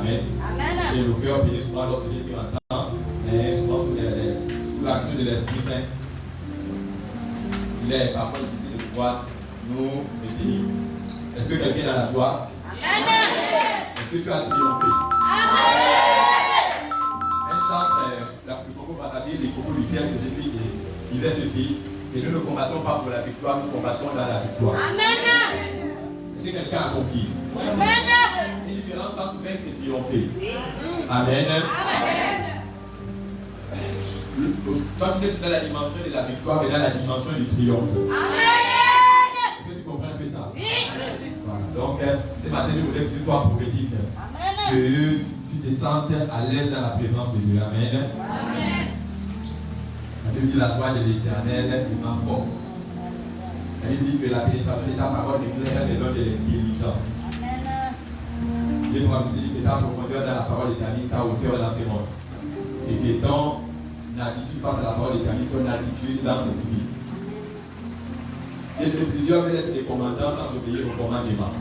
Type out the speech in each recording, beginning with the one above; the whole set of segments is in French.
Amen. Et le cœur béni souvent lorsque Jésus entend, mais souvent sous l'action de l'Esprit Saint, il est parfois difficile de pouvoir nous bénir. Est-ce que quelqu'un a la joie? Est-ce que tu as triomphé? Un chant, la plus beaucoup Brazzaville, les propos du ciel que Jésus disait ceci, et nous ne combattons pas pour la victoire, nous combattons dans la victoire. Est-ce que quelqu'un a compris? Une différence entre vaincre et triompher. Amen. Toi, tu es dans la dimension de la victoire et dans la dimension du triomphe. Est-ce que tu comprends un peu ça? Voilà. Donc, ce matin, je voudrais que tu sois prophétique. Que tu te sentes à l'aise dans la présence de Dieu. Amen. La Bible dit la joie de l'Éternel est ma force. La Bible dit que la pénétration de ta parole éclaire les dons de l'intelligence. Dieu nous a dit que ta profondeur dans la parole de ta vie, ta hauteur dans ce monde. Et que ton attitude face à la parole de ta vie, ton attitude dans cette vie. Et plusieurs veulent être des commandants sans obéir au commandement.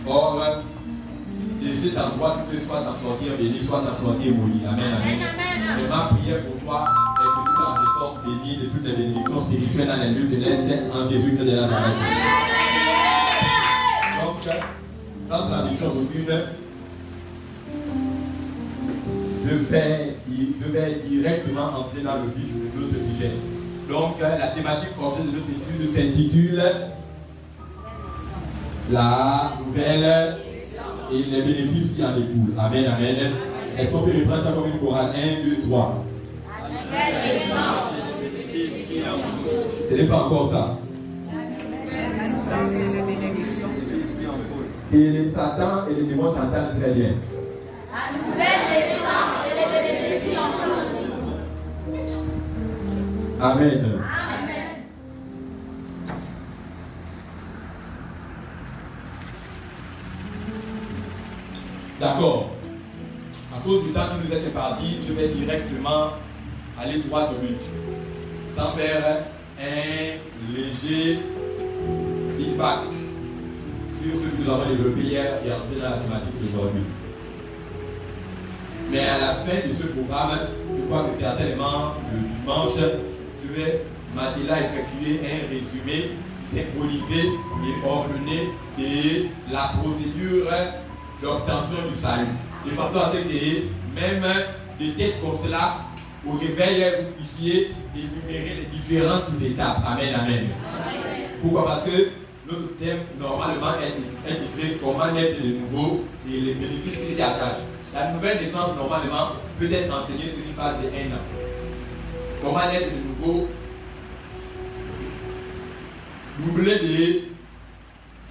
Or, de cet endroit, tu peux soit t'en sortir béni, soit t'en sortir maudit. Amen. Et ma prière pour toi est que tu en ressortes béni de toutes les bénédictions spirituelles dans les lieux célestes en Jésus-Christ de Nazareth. Donc, sans transition aucune, je vais directement entrer dans le vif de notre sujet. Donc, la thématique portée de notre étude s'intitule La nouvelle et les bénéfices qui en découlent. Amen. Est-ce qu'on peut reprendre ça comme une chorale? 1, 2, 3. Ce n'est pas encore ça. Et les Satan et les démons t'entendent très bien. La nouvelle naissance et les bénédictions. Amen. D'accord. À cause du temps qui nous est imparti, je vais directement aller droit au but, sans faire un léger feedback sur ce que nous avons développé hier et entrer dans la thématique d'aujourd'hui. Mais à la fin de ce programme, je crois que certainement le dimanche, je vais m'atteler à effectuer un résumé synchronisé et ordonné de la procédure d'obtention du salut. De façon à ce que même des têtes comme cela, au réveil, vous puissiez énumérer les différentes étapes. Amen. Pourquoi? Parce que notre thème, normalement, est titré Comment naître de nouveau et les bénéfices qui s'y attachent. La nouvelle naissance, normalement, peut être enseignée sur une base de 1 an. Comment naître de nouveau, doubler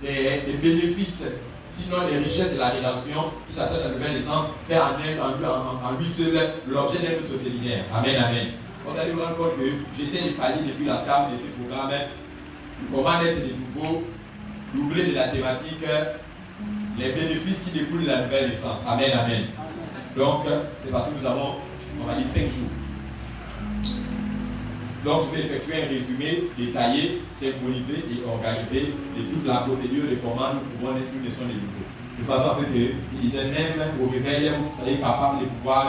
des bénéfices, sinon les richesses de la rédemption qui s'attachent à la nouvelle naissance, faire en lui seul l'objet d'un autre séminaire. Amen. Vous allez vous rendre compte que j'essaie de parler depuis la table de ce programme. Comment naître de nouveau, doubler de la thématique, les bénéfices qui découlent de la nouvelle naissance. Amen. Donc, c'est parce que nous avons, on va dire, 5 jours. Donc, je vais effectuer un résumé détaillé, synchronisé et organisé de toute la procédure de comment nous pouvons naître une naissance de nouveau. De façon à ce que, il disait même au réveil, vous serez capable de pouvoir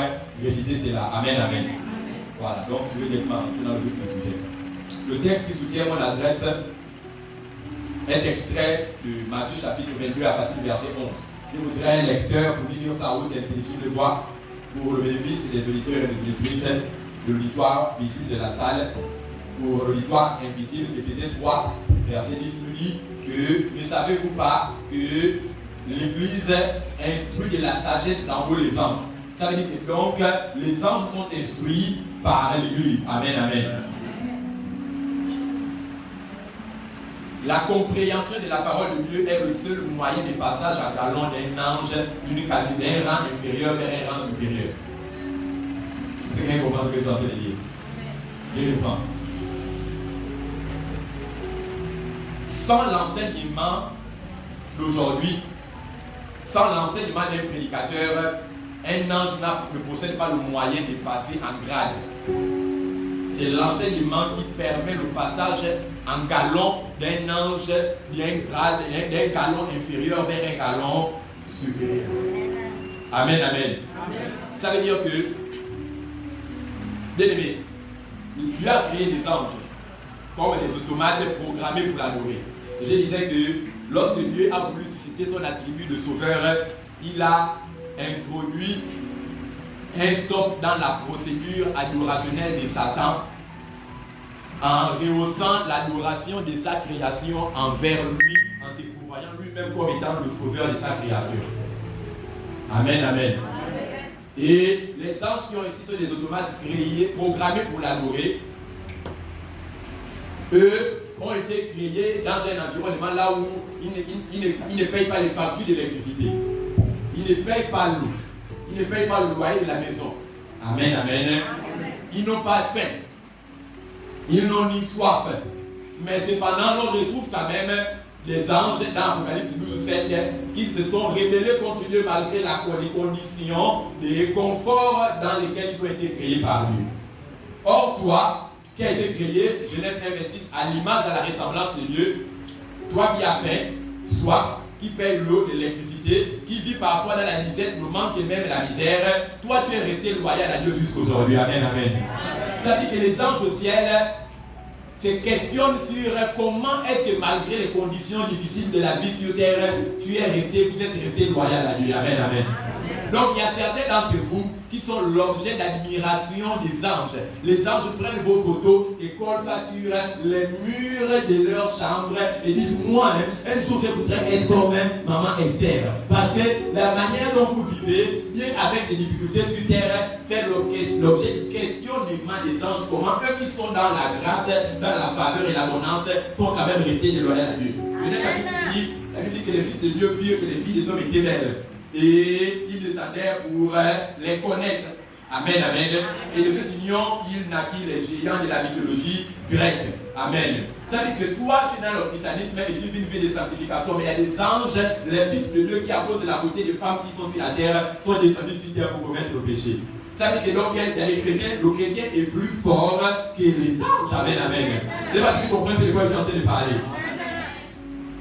réciter cela. Amen. Voilà, donc je vais directement entrer dans le vif du sujet. Le texte qui soutient mon adresse est extrait de Matthieu chapitre 22 à partir du verset 11. Je voudrais un lecteur pour lire ça à haute intelligible voix pour le bénéfice des auditeurs et des auditrices de l'auditoire visible de la salle. Pour l'auditoire invisible, Éphésiens 3, verset 10 nous dit que ne savez-vous pas que l'Église instruit de la sagesse dans vos les anges. Ça veut dire que donc les anges sont instruits par l'Église. Amen. La compréhension de la parole de Dieu est le seul moyen de passage à galon d'un ange d'une qualité d'un rang inférieur vers un rang supérieur. C'est quelqu'un qui comprend ce que je suis en train de dire. Je reprends. Sans l'enseignement d'aujourd'hui, sans l'enseignement d'un prédicateur, un ange ne possède pas le moyen de passer en grade. C'est l'enseignement qui permet le passage en galon d'un ange d'un galon inférieur vers un galon supérieur. Amen, amen. Ça veut dire que, bien aimé, Dieu a créé des anges comme des automates programmés pour l'adorer. Je disais que lorsque Dieu a voulu susciter son attribut de sauveur, il a introduit un stop dans la procédure adorationnelle de Satan en rehaussant l'adoration de sa création envers lui, en se prévoyant lui-même comme étant le sauveur de sa création. Amen, amen. Et les anges qui sont des automates créés, programmés pour l'adorer, eux ont été créés dans un environnement là où ils ne payent pas les factures d'électricité. Ils ne payent pas l'eau. Ils ne payent pas le loyer de la maison. Amen, amen. Ils n'ont pas faim. Ils n'ont ni soif. Mais cependant, on retrouve quand même des anges dans Apocalypse 12 ou 7 qui se sont rebellés contre Dieu malgré les conditions de confort dans lesquelles ils ont été créés par lui. Or, toi, qui as été créé, Genèse 1,26, à l'image, à la ressemblance de Dieu, toi qui as faim, soif, qui paye l'eau, l'électricité, qui vit parfois dans la misère, le manque et même la misère, toi tu es resté loyal à Dieu jusqu'aujourd'hui. Amen, amen. Ça dit que les anges au ciel se questionnent sur comment est-ce que malgré les conditions difficiles de la vie sur terre, vous êtes resté loyal à Dieu. Amen, amen. Donc il y a certains d'entre vous qui sont l'objet d'admiration des anges. Les anges prennent vos photos et collent ça sur les murs de leur chambre et disent, moi, un jour je voudrais être comme maman Esther. Parce que la manière dont vous vivez, bien avec des difficultés sur terre, fait l'objet de questionnement des anges. Comment eux qui sont dans la grâce, dans la faveur et l'abondance, sont quand même restés déloyaux à Dieu. Genèse chapitre 6, la Bible dit que les fils de Dieu virent que les filles des hommes étaient belles. Et ils descendaient pour les connaître. Amen, amen. Et de cette union, il naquit les géants de la mythologie grecque. Amen. Ça veut dire que toi, tu es dans le christianisme et tu vis une vie de sanctification, mais il y a des anges, les fils de Dieu qui, à cause de la beauté des femmes qui sont sur la terre, sont descendus sur terre pour commettre le péché. Ça veut dire que donc, le chrétien est plus fort que les anges. Amen, amen. C'est parce que tu comprends de quoi je suis en train de parler.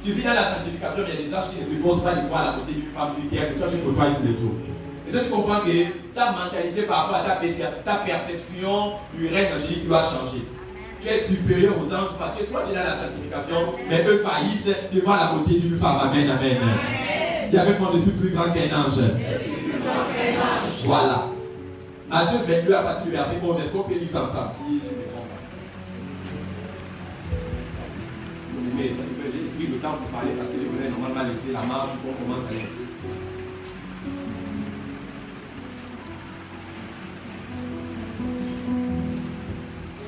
Tu vis dans la sanctification, il y a des anges qui ne supportent pas de voir la beauté d'une femme sur terre que toi tu côtoies tous les jours. Et ça, tu comprends que ta mentalité par rapport à ta perception du règne angélique doit changer. Tu es supérieur aux anges parce que toi tu es dans la sanctification, mais eux faillissent devant la beauté d'une femme. Amen, amen. Dis avec moi, je suis plus grand qu'un ange. Voilà. Matthieu 22 à partir du verset 11, est-ce qu'on peut lire ça ensemble? Mais ça nous fait pris le temps pour parler parce que les volets normalement laisser la marge pour qu'on commence à lire.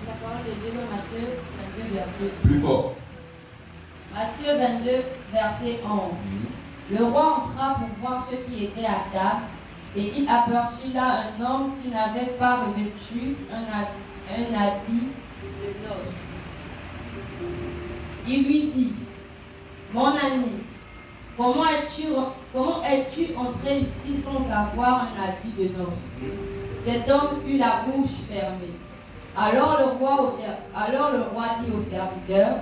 La parole de Dieu dans Matthieu 22, verset 11. Plus fort. Matthieu 22, verset 11. Le roi entra pour voir ceux qui étaient à table, et il aperçut là un homme qui n'avait pas revêtu un habit de noces. Il lui dit, mon ami, comment es-tu entré ici sans avoir un habit de noces? Cet homme eut la bouche fermée. Alors le roi dit au serviteur,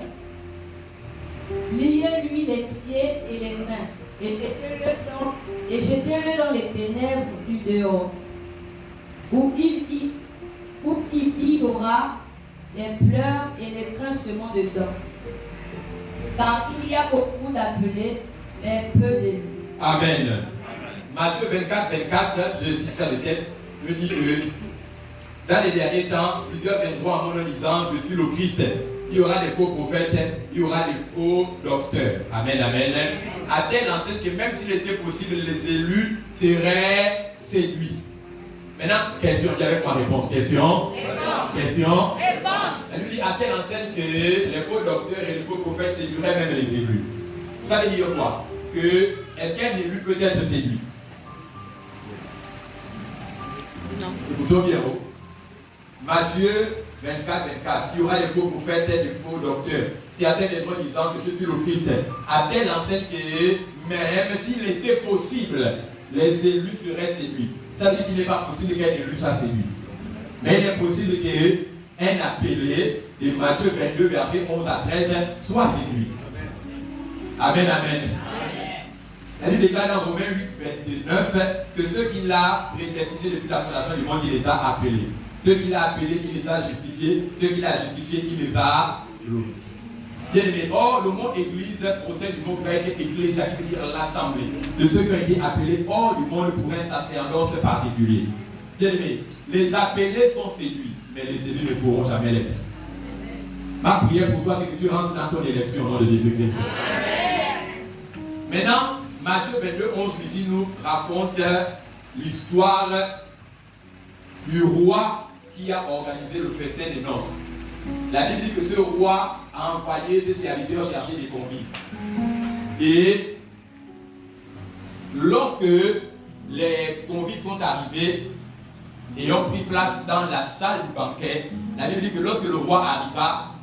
liez-lui les pieds et les mains, et jetez-le dans les ténèbres du dehors, où il y aura les pleurs et les grincements de dents. Car il y a beaucoup d'appelés, mais peu d'élus. Amen. Matthieu 24, 24, je dis ça de tête, me dit que dans les derniers temps, plusieurs viendront à mon nom disant, je suis le Christ. Il y aura des faux prophètes, il y aura des faux docteurs. Amen, amen. À telle enseigne que même s'il était possible, les élus seraient séduits. Maintenant, question, il y avait ma réponse. Question. Question. Elle lui dit à telle enseigne que les faux docteurs et les faux prophètes séduiraient même les élus. Ça veut dire quoi? Que est-ce qu'un élu peut être séduit? Non. Écoutons bien. Matthieu 24, 24. Il y aura des faux prophètes et des faux docteurs. Certains viendront disant que je suis le Christ. À telle enseigne que même s'il était possible, les élus seraient séduits. Ça veut dire qu'il n'est pas possible qu'un élu soit séduit. Mais il est possible qu'un appelé de Matthieu 22, verset 11 à 13 soit séduit. Amen, amen. La Bible déclare dans Romains 8, 29 que ceux qu'il a prédestinés depuis la fondation du monde, il les a appelés. Ceux qu'il a appelés, il les a justifiés. Ceux qu'il a justifiés, il les a glorifiés. Bien aimé, or le mot église procède du mot grec ecclésia qui veut dire l'assemblée. De ceux qui ont été appelés hors du monde pour un sacerdoce particulier. Bien aimé, les appelés sont séduits, mais les élus ne pourront jamais l'être. Ma prière pour toi, c'est que tu rentres dans ton élection au nom de Jésus-Christ. Maintenant, Matthieu 22, 11 ici nous raconte l'histoire du roi qui a organisé le festin des noces. La Bible dit que ce roi a envoyé ses serviteurs chercher des convives. Et lorsque les convives sont arrivés et ont pris place dans la salle du banquet, la Bible dit que lorsque le roi arriva,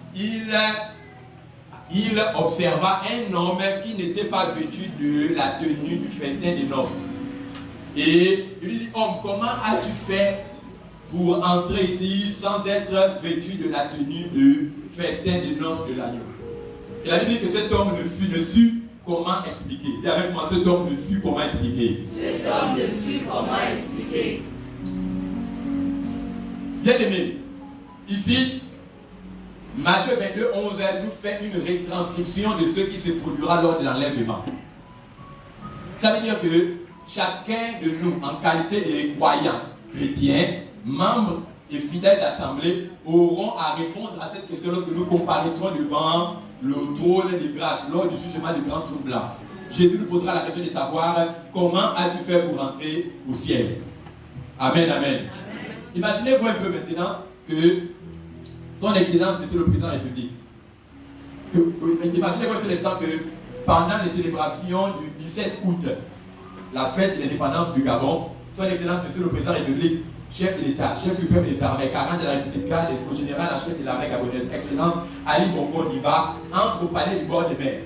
il observa un homme qui n'était pas vêtu de la tenue du festin des noces. Et il lui dit, homme, comment as-tu fait pour entrer ici sans être vêtu de la tenue du festin des noces de l'agneau? Et la Bible dit que cet homme ne sut comment expliquer. Et avec moi, cet homme ne sut comment expliquer. Cet homme ne sut comment expliquer. Bien aimé, ici, Matthieu 22, 11 nous fait une retranscription de ce qui se produira lors de l'enlèvement. Ça veut dire que chacun de nous, en qualité de croyants chrétiens, membres et fidèles d'assemblée, auront à répondre à cette question lorsque nous comparaîtrons devant le trône de grâce, lors du jugement du grand trône blanc. Jésus nous posera la question de savoir comment as-tu fait pour entrer au ciel. Amen, amen. Amen. Imaginez-vous un peu maintenant que son Excellence, Monsieur le Président de la République, imaginez-vous cet instant que pendant les célébrations du 17 août, la fête de l'indépendance du Gabon, son Excellence, Monsieur le Président de la République, chef de l'État, chef suprême des armées, garant de la République, au général en chef de l'armée gabonaise, Excellence Ali Bongo Ondimba, entre au palais du bord de mer.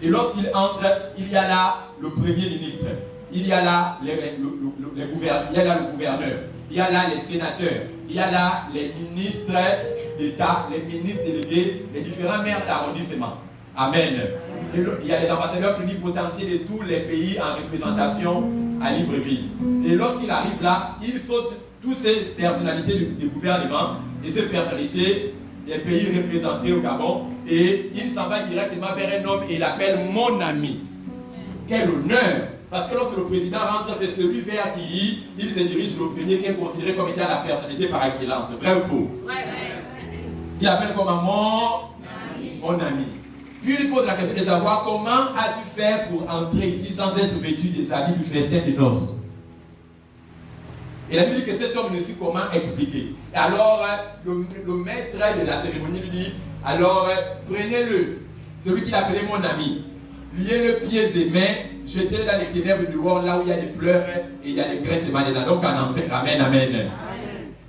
Et lorsqu'il entre, il y a là le Premier ministre, il y a là le gouverneur, il y a là les sénateurs, il y a là les ministres d'État, les ministres délégués, les différents maires d'arrondissement. Amen. Et il y a les ambassadeurs plénipotentiaires de tous les pays en représentation à Libreville. Et lorsqu'il arrive là, il saute toutes ces personnalités du gouvernement et ces personnalités des pays représentés au Gabon et il s'en va directement vers un homme et il l'appelle mon ami. Quel honneur! Parce que lorsque le président rentre, c'est celui vers qui il se dirige le premier qui est considéré comme étant la personnalité par excellence. Vrai ou faux? Il appelle comme mon ami. Puis il pose la question de savoir comment as-tu fait pour entrer ici sans être vêtu des habits du festin des noces. Et la Bible dit que cet homme ne sait comment expliquer. Et alors le maître de la cérémonie lui dit, alors prenez-le, celui qu'il appelait mon ami, liez-le pieds et mains, jetez-le dans les ténèbres du dehors, là où il y a des pleurs et il y a des graisses de dedans. Donc en entrée, amen, amen.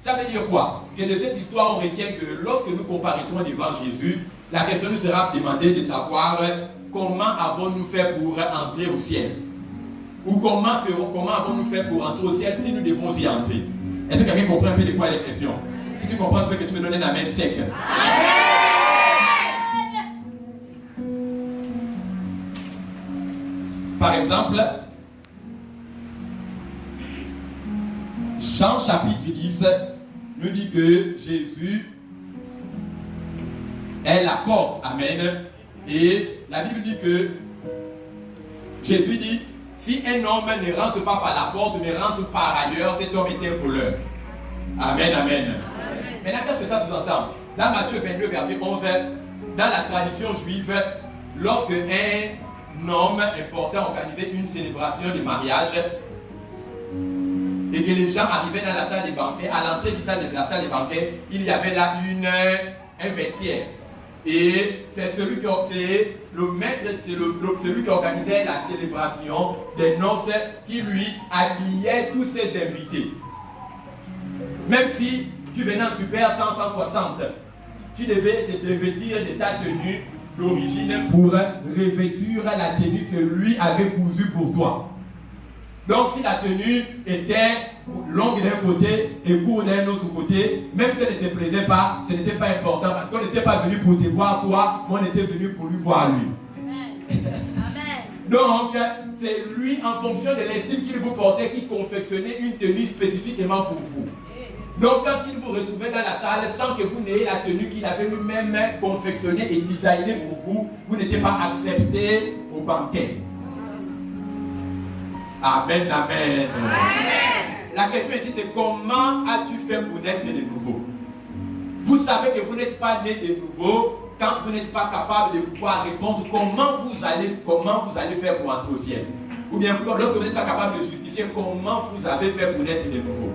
Ça veut dire quoi? Que de cette histoire, on retient que lorsque nous comparaîtrons devant Jésus, la question nous sera demandée de savoir comment avons-nous fait pour entrer au ciel? Ou comment avons-nous fait pour entrer au ciel si nous devons y entrer? Est-ce que quelqu'un comprend un peu de quoi est la question? Si tu comprends, je veux que tu me donnes un amen sec. Amen. Par exemple, Jean chapitre 10 nous dit que Jésus est la porte. Amen. Et la Bible dit que Jésus dit, si un homme ne rentre pas par la porte, mais rentre par ailleurs, cet homme est un voleur. Amen, amen. Amen. Maintenant, qu'est-ce que ça sous-entend? Dans Matthieu 22, verset 11, dans la tradition juive, lorsque un homme important organisait une célébration de mariage et que les gens arrivaient dans la salle des banquets, à l'entrée de la salle des banquets, il y avait là un vestiaire. Et c'est celui qui organisait la célébration des noces qui lui habillait tous ses invités. Même si tu venais en super 160, tu devais te revêtir de ta tenue d'origine pour revêtir la tenue que lui avait cousue pour toi. Donc si la tenue était longue d'un côté et courte d'un autre côté, même si elle ne te plaisait pas, ce n'était pas important parce qu'on n'était pas venu pour te voir toi, mais on était venu pour lui voir lui. Amen. Donc, c'est lui, en fonction de l'estime qu'il vous portait, qui confectionnait une tenue spécifiquement pour vous. Donc, quand il vous retrouvait dans la salle, sans que vous n'ayez la tenue qu'il avait lui-même confectionnée et designée pour vous, vous n'étiez pas accepté au banquet. Amen, amen. La question ici, c'est comment as-tu fait pour naître de nouveau? Vous savez que vous n'êtes pas né de nouveau quand vous n'êtes pas capable de pouvoir répondre comment vous allez faire pour entrer au ciel. Ou bien lorsque vous n'êtes pas capable de justifier comment vous avez fait pour naître de nouveau.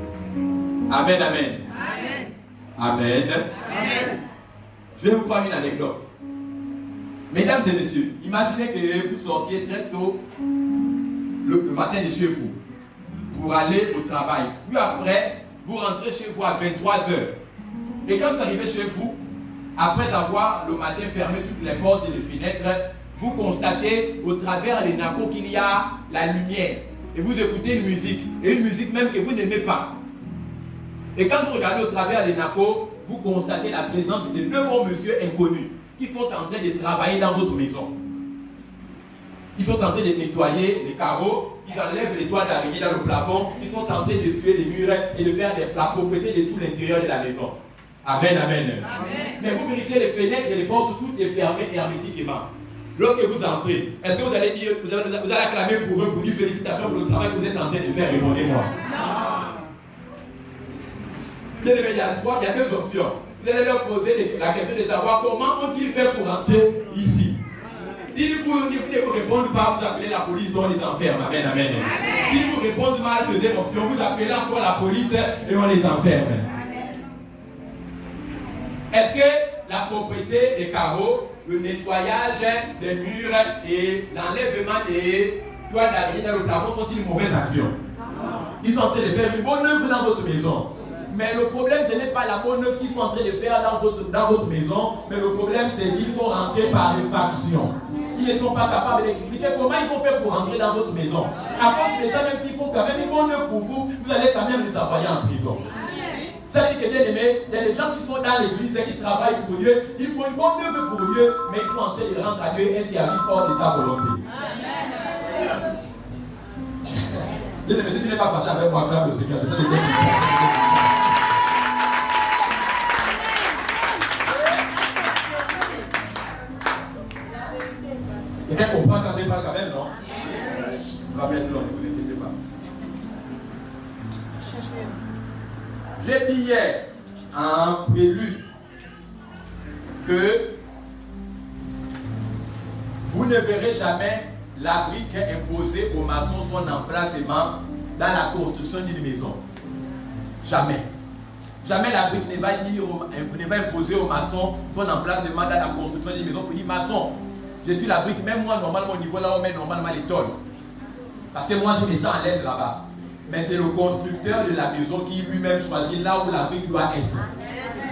Amen, amen. Amen. Amen. Je vais vous prendre une anecdote. Mesdames et messieurs, imaginez que vous sortiez très tôt le matin de chez vous pour aller au travail. Puis après, vous rentrez chez vous à 23h. Et quand vous arrivez chez vous, après avoir le matin fermé toutes les portes et les fenêtres, vous constatez au travers des nappes qu'il y a la lumière. Et vous écoutez une musique. Et une musique même que vous n'aimez pas. Et quand vous regardez au travers des nappes, vous constatez la présence de deux bons messieurs inconnus qui sont en train de travailler dans votre maison. Ils sont en train de nettoyer les carreaux, ils enlèvent les toiles d'araignée dans le plafond, ils sont en train de suer les murs et de faire la propreté de tout l'intérieur de la maison. Amen, amen. Mais vous vérifiez les fenêtres et les portes, tout est fermé hermétiquement. Lorsque vous entrez, est-ce que vous allez dire, vous allez acclamer pour eux, pour dire félicitations pour le travail que vous êtes en train de faire? Répondez-moi. Bien aimé, il y a deux options. Vous allez leur poser la question de savoir comment ont-ils fait pour entrer ici. Si vous ne vous répondent pas, vous appelez la police, on les enferme. Amen, amen. Si vous répondez mal, deuxième option, vous appelez encore la police et on les enferme. Est-ce que la propreté des carreaux, le nettoyage des murs et l'enlèvement des toiles d'araignée dans le plafond sont-ils une mauvaise action? Ils sont en train de faire une bonne œuvre dans votre maison. Mais le problème, ce n'est pas la bonne œuvre qu'ils sont en train de faire dans votre maison, mais le problème, c'est qu'ils sont rentrés par effraction. Ils ne sont pas capables d'expliquer comment ils ont fait pour rentrer dans votre maison. À cause de ça, même s'ils font quand même une bonne œuvre pour vous, vous allez quand même les envoyer en prison. Ça veut dire que, bien aimé, il y a des gens qui sont dans l'église et qui travaillent pour Dieu, ils font une bonne œuvre pour Dieu, mais ils sont en train de rendre à Dieu un service hors de sa volonté. Bien aimé, si tu n'es pas fâché avec moi, acclame le Seigneur. Je sais de quoi. Quelqu'un comprend quand je parle quand même, non? On va mettre long, ne vous inquiétez pas. J'ai dit hier, en prélude, que vous ne verrez jamais la brique imposer au maçon son emplacement dans la construction d'une maison. Jamais. Jamais la brique ne va imposer au maçon son emplacement dans la construction d'une maison pour dire maçon. Je suis la brique, même moi, normalement, au niveau là, on met normalement les tôles. Parce que moi, je me sens à l'aise là-bas. Mais c'est le constructeur de la maison qui lui-même choisit là où la brique doit être.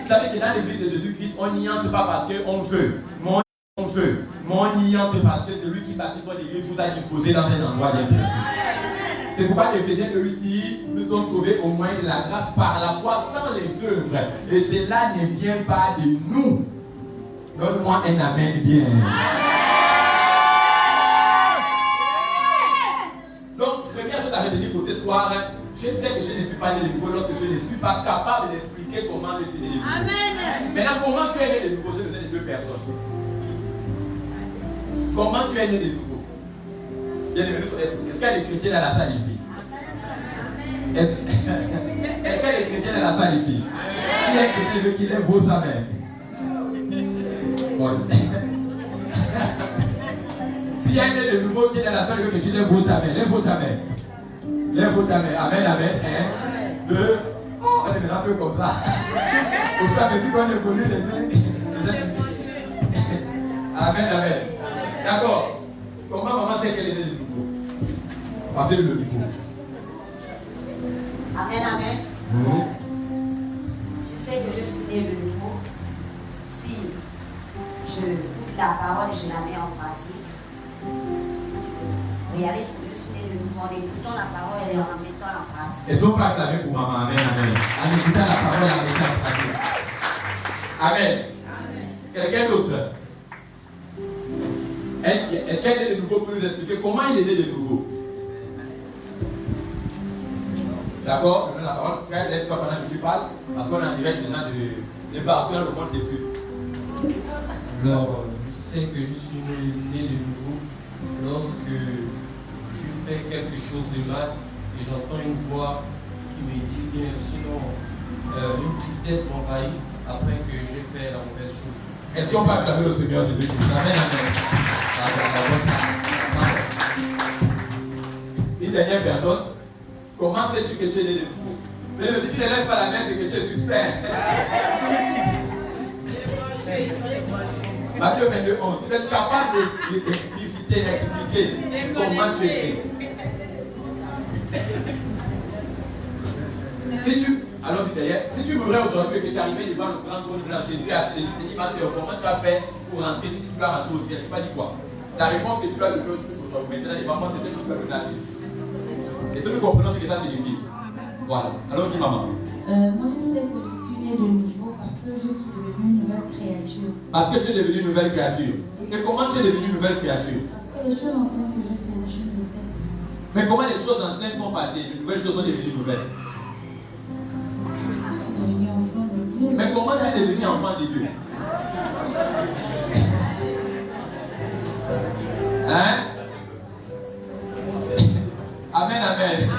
Vous savez que dans l'église de Jésus-Christ, on n'y entre pas parce qu'on veut. Mais on y entre parce que celui qui bâtit son église vous a disposé dans un endroit bien précis. C'est pourquoi Éphésiens 8 dit, nous sommes sauvés au moyen de la grâce par la foi sans les œuvres. Et cela ne vient pas de nous. Donne-moi un amen bien. Donc, première chose à retenir pour ce soir, je sais que je ne suis pas né de nouveau lorsque je ne suis pas capable d'expliquer comment je suis né de nouveau. Amen. Maintenant, comment tu es né de nouveau? J'ai besoin de deux personnes. Comment tu es né de nouveau? Bien aimé, est-ce qu'il y a des chrétiens dans la salle ici? Est-ce qu'il y a des chrétiens dans la salle ici? S'il y a un chrétien qui lève vos mains. Bon. S'il y a un de nouveau qui est dans la salle, que tu lèves ta main. Lève ta main. Lève ta main. Amen, amen. 1, 2. Oh, on est maintenant un peu comme ça. Au fur et à mesure qu'on évolue les mains. Amen, amen. D'accord. Comment maman sait qu'elle est née de nouveau? Passez le niveau. Amen, amen. Je sais que je suis né de nouveau. Si je écoute la parole, je la mets en pratique. Réalise que je suis né de nouveau en écoutant la parole et en la mettant en pratique. Est-ce qu'on peut acclamer pour maman? Amen, amen. En écoutant la parole et en la mettant en pratique. Amen. Quelqu'un d'autre? Est-ce qu'elle est de nouveau pour nous expliquer comment il est né de nouveau? D'accord? Je donne la parole. Frère, laisse-toi pendant que tu parles, parce qu'on est en direct déjà de partout dans le monde dessus. Alors, je sais que je suis né de nouveau lorsque je fais quelque chose de mal et j'entends une voix qui me dit bien, sinon une tristesse m'envahit après que j'ai fait la mauvaise chose. Est-ce qu'on peut acclamer le Seigneur Jésus-Christ? Amen, amen. Une dernière personne. Comment sais-tu que tu es né de nouveau? Mais si tu ne lèves pas la main, c'est que tu es suspect. Matthieu 22, 11. Tu es capable d'expliquer comment tu es né. Allons-y derrière. Si tu mourrais aujourd'hui et que tu arrivais devant le grand trône blanc, Jésus a dit, ma soeur, comment tu as fait pour rentrer si tu dois rentrer au ciel? Je ne sais pas dit quoi. La réponse que tu dois donner aujourd'hui, maintenant, devant moi, c'est ce que tu dois donner à Jésus. Et ce que nous comprenons, c'est que ça signifie. Voilà. Allons-y, maman. Moi, je sais que je suis née de nouveau parce que je suis devenue une nouvelle créature. Parce que tu es devenue une nouvelle créature. Et comment tu es devenue une nouvelle créature? Parce que les choses anciennes que je faisais, je ne les fais plus. Mais comment les choses anciennes sont passées? Les nouvelles choses sont devenues nouvelles. Je suis devenue enfant de Dieu. Mais comment tu es devenu enfant de Dieu? Hein? Amen, amen.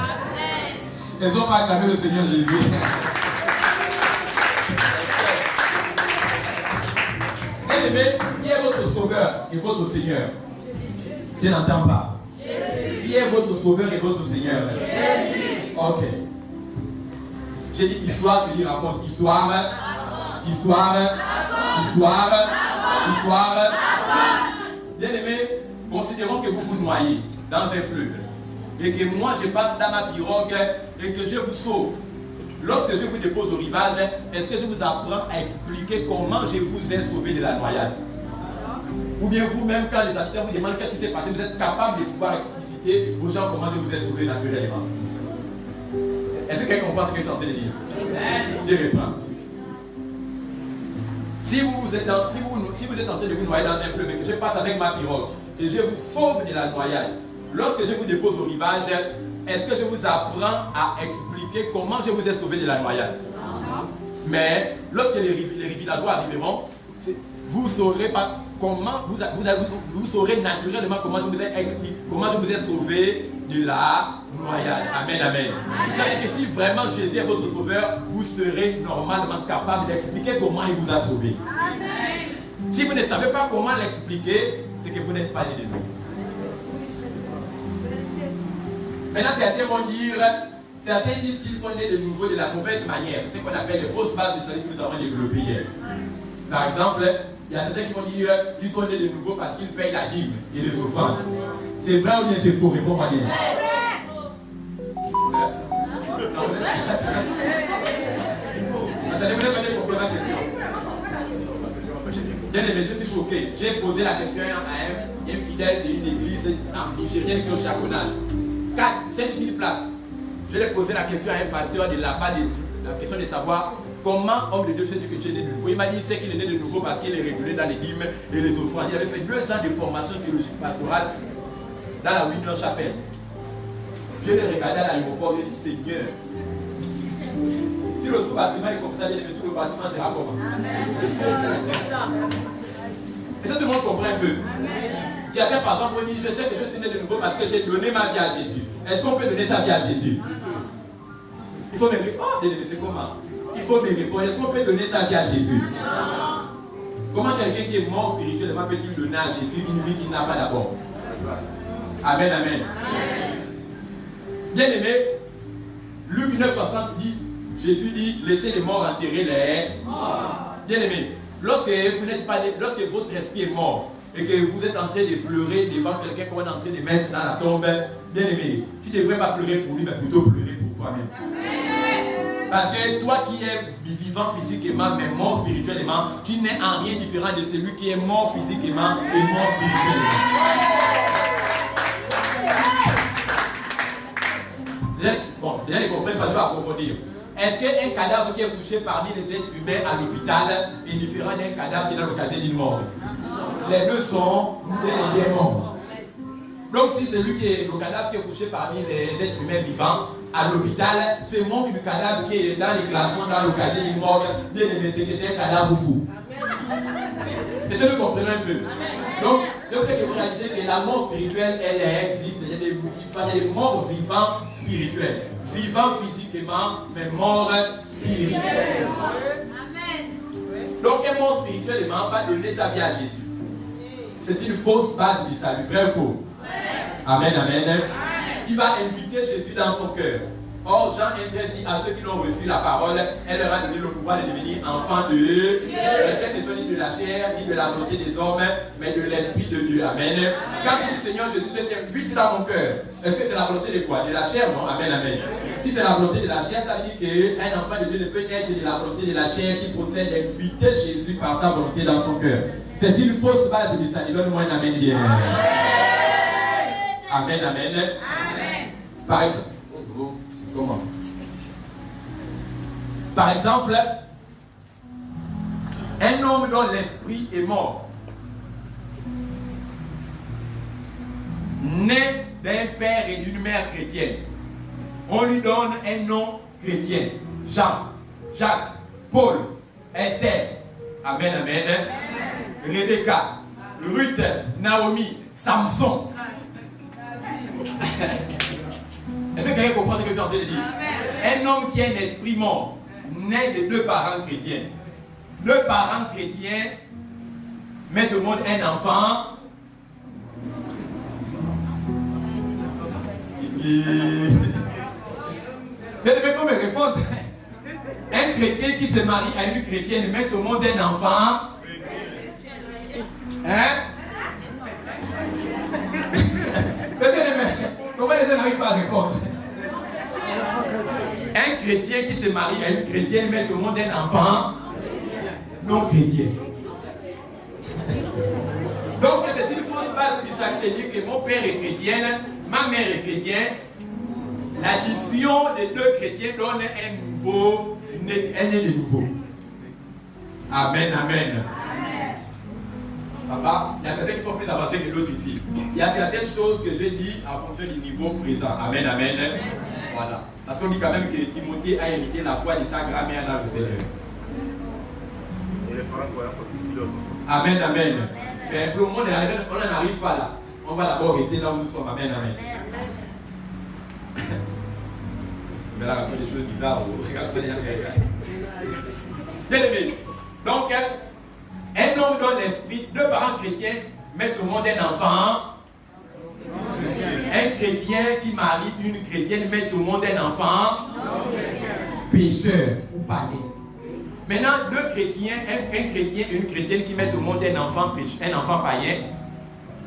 Les hommes vont acclamer le Seigneur Jésus. Bien-aimé, qui est votre sauveur et votre Seigneur? Tu n'entends pas? Jésus. Qui est votre sauveur et votre Seigneur? Jésus. Ok. J'ai dit histoire, je dis raconte. Histoire. Histoire. Histoire. Histoire. Bien-aimé, considérons que vous vous noyez dans un fleuve. Et que moi je passe dans ma pirogue et que je vous sauve. Lorsque je vous dépose au rivage, est-ce que je vous apprends à expliquer comment je vous ai sauvé de la noyade? Ou bien vous-même, quand les habitants vous demandent qu'est-ce qui s'est passé, vous êtes capable de pouvoir expliciter aux gens comment je vous ai sauvé naturellement? Est-ce que quelqu'un comprend ce que je suis en train de dire? Je réponds. Si vous êtes en train de vous noyer dans un fleuve et que je passe avec ma pirogue et je vous sauve de la noyade, lorsque je vous dépose au rivage, est-ce que je vous apprends à expliquer comment je vous ai sauvé de la noyade? Mais lorsque les villageois arriveront, vous saurez pas comment, vous saurez naturellement comment je vous ai expliqué, comment je vous ai sauvé de la noyade. Amen, amen. Ça veut dire que si vraiment Jésus est votre sauveur, vous serez normalement capable d'expliquer comment il vous a sauvé. Amen. Si vous ne savez pas comment l'expliquer, c'est que vous n'êtes pas né de nouveau. Maintenant, certains disent qu'ils sont nés de nouveau de la mauvaise manière. C'est ce qu'on appelle les fausses bases de salut que nous avons développées hier. Par exemple, il y a certains qui vont dire qu'ils sont nés de nouveau parce qu'ils payent la dîme et les offrandes. C'est vrai ou bien c'est faux? Réponds-moi bien. Attendez, vous avez compris la question. Bien aimé, je suis choqué. J'ai posé la question à un fidèle d'une église nigérienne qui est au charbonnage. 5 000 places. Je lui ai posé la question à un pasteur de là-bas, la question de savoir comment homme de Dieu sait que tu es né de nouveau. Il m'a dit c'est qu'il est né de nouveau parce qu'il est régulier dans les dîmes et les offrandes. Il avait fait 2 ans de formation théologique pastorale dans la Union Chapelle. Je l'ai regardé à l'aéroport, je lui ai dit Seigneur, si le sous-bâtiment est comme ça, tout le bâtiment sera comment? Et ça tout le monde comprend un peu. Si quelqu'un par exemple dit je sais que je suis né de nouveau parce que j'ai donné ma vie à Jésus. Est-ce qu'on peut donner sa vie à Jésus? Il faut me répondre. Oh, c'est comment? Il faut me répondre. Est-ce qu'on peut donner sa vie à Jésus? Comment quelqu'un qui est mort spirituellement peut-il donner à Jésus une vie qu'il n'a pas d'abord? Amen, amen. Bien aimé, Luc 9,60 dit, Jésus dit, laissez les morts enterrer les morts. Bien aimé, lorsque vous n'êtes pas, lorsque votre esprit est mort et que vous êtes en train de pleurer devant quelqu'un qu'on est en train de mettre dans la tombe, bien aimé, tu ne devrais pas pleurer pour lui, mais plutôt pleurer pour toi-même. Parce que toi qui es vivant physiquement, mais mort spirituellement, tu n'es en rien différent de celui qui est mort physiquement et mort spirituellement. Bon, déjà les comprendre parce que je vais approfondir. Est-ce qu'un cadavre qui est couché parmi les êtres humains à l'hôpital est différent d'un cadavre qui est dans le casier d'une mort? Les deux sont des morts. Donc si celui qui est le cadavre qui est couché parmi les êtres humains vivants à l'hôpital, c'est mon cadavre qui est dans les classements, dans le casier du mort, bien aimé, c'est que c'est un cadavre fou. Et ça, nous comprenons un peu. Donc, le fait que vous réalisez que la mort spirituelle, elle existe. Il y a des morts vivants spirituels. Vivants physiquement, mais morts spirituellement. Donc, un mort spirituellement va donner sa vie à Jésus. C'est une fausse base du salut. Vrai ou faux? Amen, amen. Il va inviter Jésus dans son cœur. Or, Jean 13 dit à ceux qui l'ont reçu la parole, elle leur a donné le pouvoir de devenir enfants de Dieu. Lesquels ne sont ni de la chair, ni de la volonté des hommes, mais de l'Esprit de Dieu. Amen. Quand tu dis Seigneur Jésus, je t'invite dans mon cœur. Est-ce que c'est la volonté de quoi? De la chair, non? Amen, amen. Si c'est la volonté de la chair, ça veut dire qu'un enfant de Dieu ne peut être de la volonté de la chair qui procède d'inviter Jésus par sa volonté dans son cœur. C'est une fausse base du salut. Donne-moi un amen bien. Amen, amen. Par exemple, comment? Par exemple, un homme dont l'esprit est mort, né d'un père et d'une mère chrétienne, on lui donne un nom chrétien. Jean, Jacques, Paul, Esther, amen, amen. Rebecca, Ruth, Naomi, Samson. Est-ce que quelqu'un comprend ce que je suis en train de dire? Un homme qui a un esprit mort, né de deux parents chrétiens. Deux parents chrétiens mettent au monde un enfant. Mais il faut me répondre. Un chrétien qui se marie à une chrétienne met au monde un enfant. Hein? Comment les gens n'arrivent pas à répondre? Un chrétien qui se marie à une chrétienne met au monde un enfant non chrétien. Donc c'est une fausse base du salut de dire que mon père est chrétienne, ma mère est chrétienne. L'addition des deux chrétiens donne un né de nouveau. Amen, amen. Papa, il y a certains qui sont plus avancés que d'autres ici. Il y a certaines choses que je dis en fonction du niveau présent. Amen, amen. Voilà. Parce qu'on dit quand même que Timothée a hérité la foi de sa grand-mère dans le Seigneur. Et les parents croyants sont petits philosophes. Amen, amen. Mais pour le moment, on n'en arrive pas là. On va d'abord rester là où nous sommes. Amen, amen. Mais là, on des choses bizarres. Bien aimé. Donc, un homme dans l'esprit, deux parents chrétiens mettent au monde un enfant. Un chrétien qui marie une chrétienne met au monde un enfant. Pécheur ou païen. Maintenant, deux chrétiens, un chrétien et une chrétienne qui mettent au monde un enfant païen,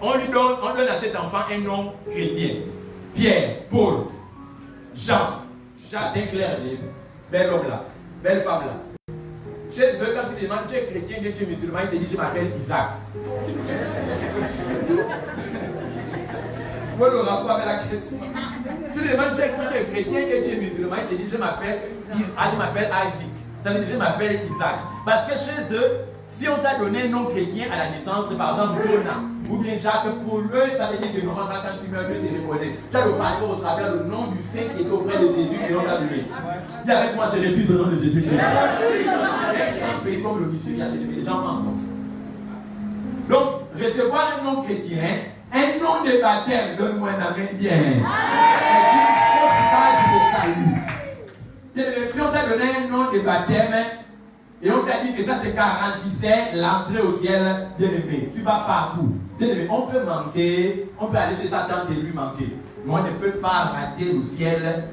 on donne à cet enfant un nom chrétien. Pierre, Paul, Jean, Jardin clair, bel homme là, belle femme là. Chez eux, quand tu demandes, tu es chrétien, tu es musulman, il te dit, je m'appelle Isaac. Moi, le rapport avec la question. Tu demandes, tu es chrétien et tu es musulman, il te dit, je m'appelle Isaac. Ça veut dire, je m'appelle Isaac. Parce que chez eux, si on t'a donné un nom chrétien à la naissance, par exemple Jonah, ou bien Jacques, pour eux, ça veut dire que normalement, quand tu meurs, Dieu te reconnaît. Tu as le passeport au travers le nom du Saint qui est auprès de Jésus et on t'a donné. Dis avec moi, je refuse le nom de Jésus. Un pays comme le Nigeria, les gens pensent comme ça. Donc, recevoir un nom chrétien, un nom de baptême, donne-moi un amen bien. Si on t'a donné un nom de baptême, et on t'a dit que ça te garantissait l'entrée au ciel, bien aimé, tu vas partout. Bien aimé, on peut manquer, on peut aller chez Satan et lui manquer. Mais on ne peut pas rater le ciel.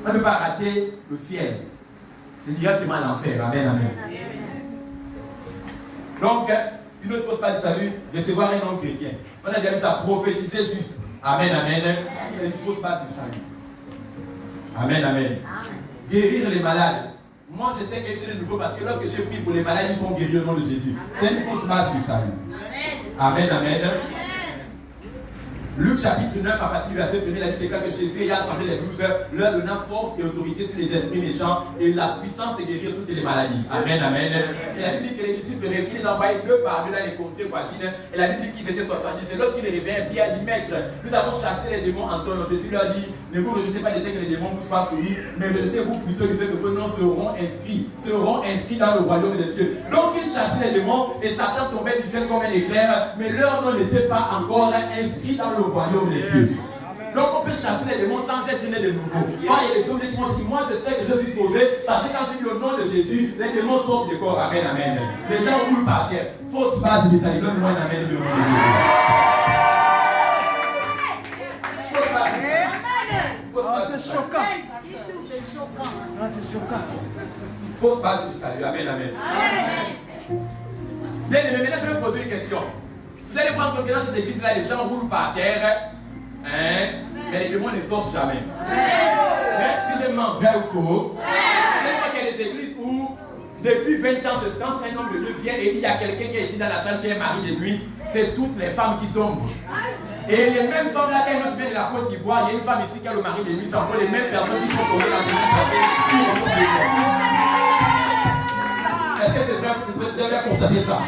On ne peut pas rater le ciel. C'est directement l'enfer. Amen, amen. Donc, une autre chose pas de salut, recevoir un nom chrétien. On a déjà vu ça, prophétiser juste. Amen, amen. C'est une fausse base du salut. Amen, amen. Guérir les malades. Moi, je sais que c'est le nouveau parce que lorsque je prie pour les malades, ils sont guéris au nom de Jésus. C'est une fausse base du salut. Amen, amen. Luc chapitre 9, à partir du verset 1, la Bible déclare que Jésus a assemblé les 12 leur donnant force et autorité sur les esprits méchants et la puissance de guérir toutes les maladies. Amen, amen. Et la Bible dit que les disciples ils les envoyaient deux par deux dans les contrées voisines. Et la Bible dit qu'ils étaient 70. Et lorsqu'ils les réveillent, Pierre dit, Maître, nous avons chassé les démons en ton nom. Jésus leur dit, ne vous réjouissez pas de ce que les démons vous soient soumis, mais réjouissez-vous plutôt du fait que vos noms seront inscrits dans le royaume des cieux. Donc ils chassaient les démons et Satan tombait du ciel comme un éclair, mais leur nom n'était pas encore inscrit dans le royaume des cieux. Donc on peut chasser les démons sans être né de nouveau. Quand il y a des hommes qui disent, moi je sais que je suis sauvé, parce que quand je dis au nom de Jésus, les démons sortent du corps. Amen, amen. Les gens roulent par terre. Fausse base du salut. Donne-moi un amen du nom de Jésus. Fausse base. C'est choquant. C'est choquant. C'est choquant. Fausse base du salut. Amen, amen. Bien aimé, maintenant je vais vous poser une question. Vous allez voir que dans cette église-là, les gens roulent par terre. Mais les démons ne sortent jamais. Si je mens vrai ou faux, c'est pas qu'il y a des églises où, depuis 20 ans, quand un homme de Dieu vient et il y a quelqu'un qui est ici dans la salle qui est mari de nuit, c'est toutes les femmes qui tombent. Et les mêmes femmes là, quand une autre vient de la Côte d'Ivoire, il y a une femme ici qui a le mari de nuit, c'est encore les mêmes personnes qui sont tombées dans une même. Est-ce que c'est vrai que vous avez constaté ça?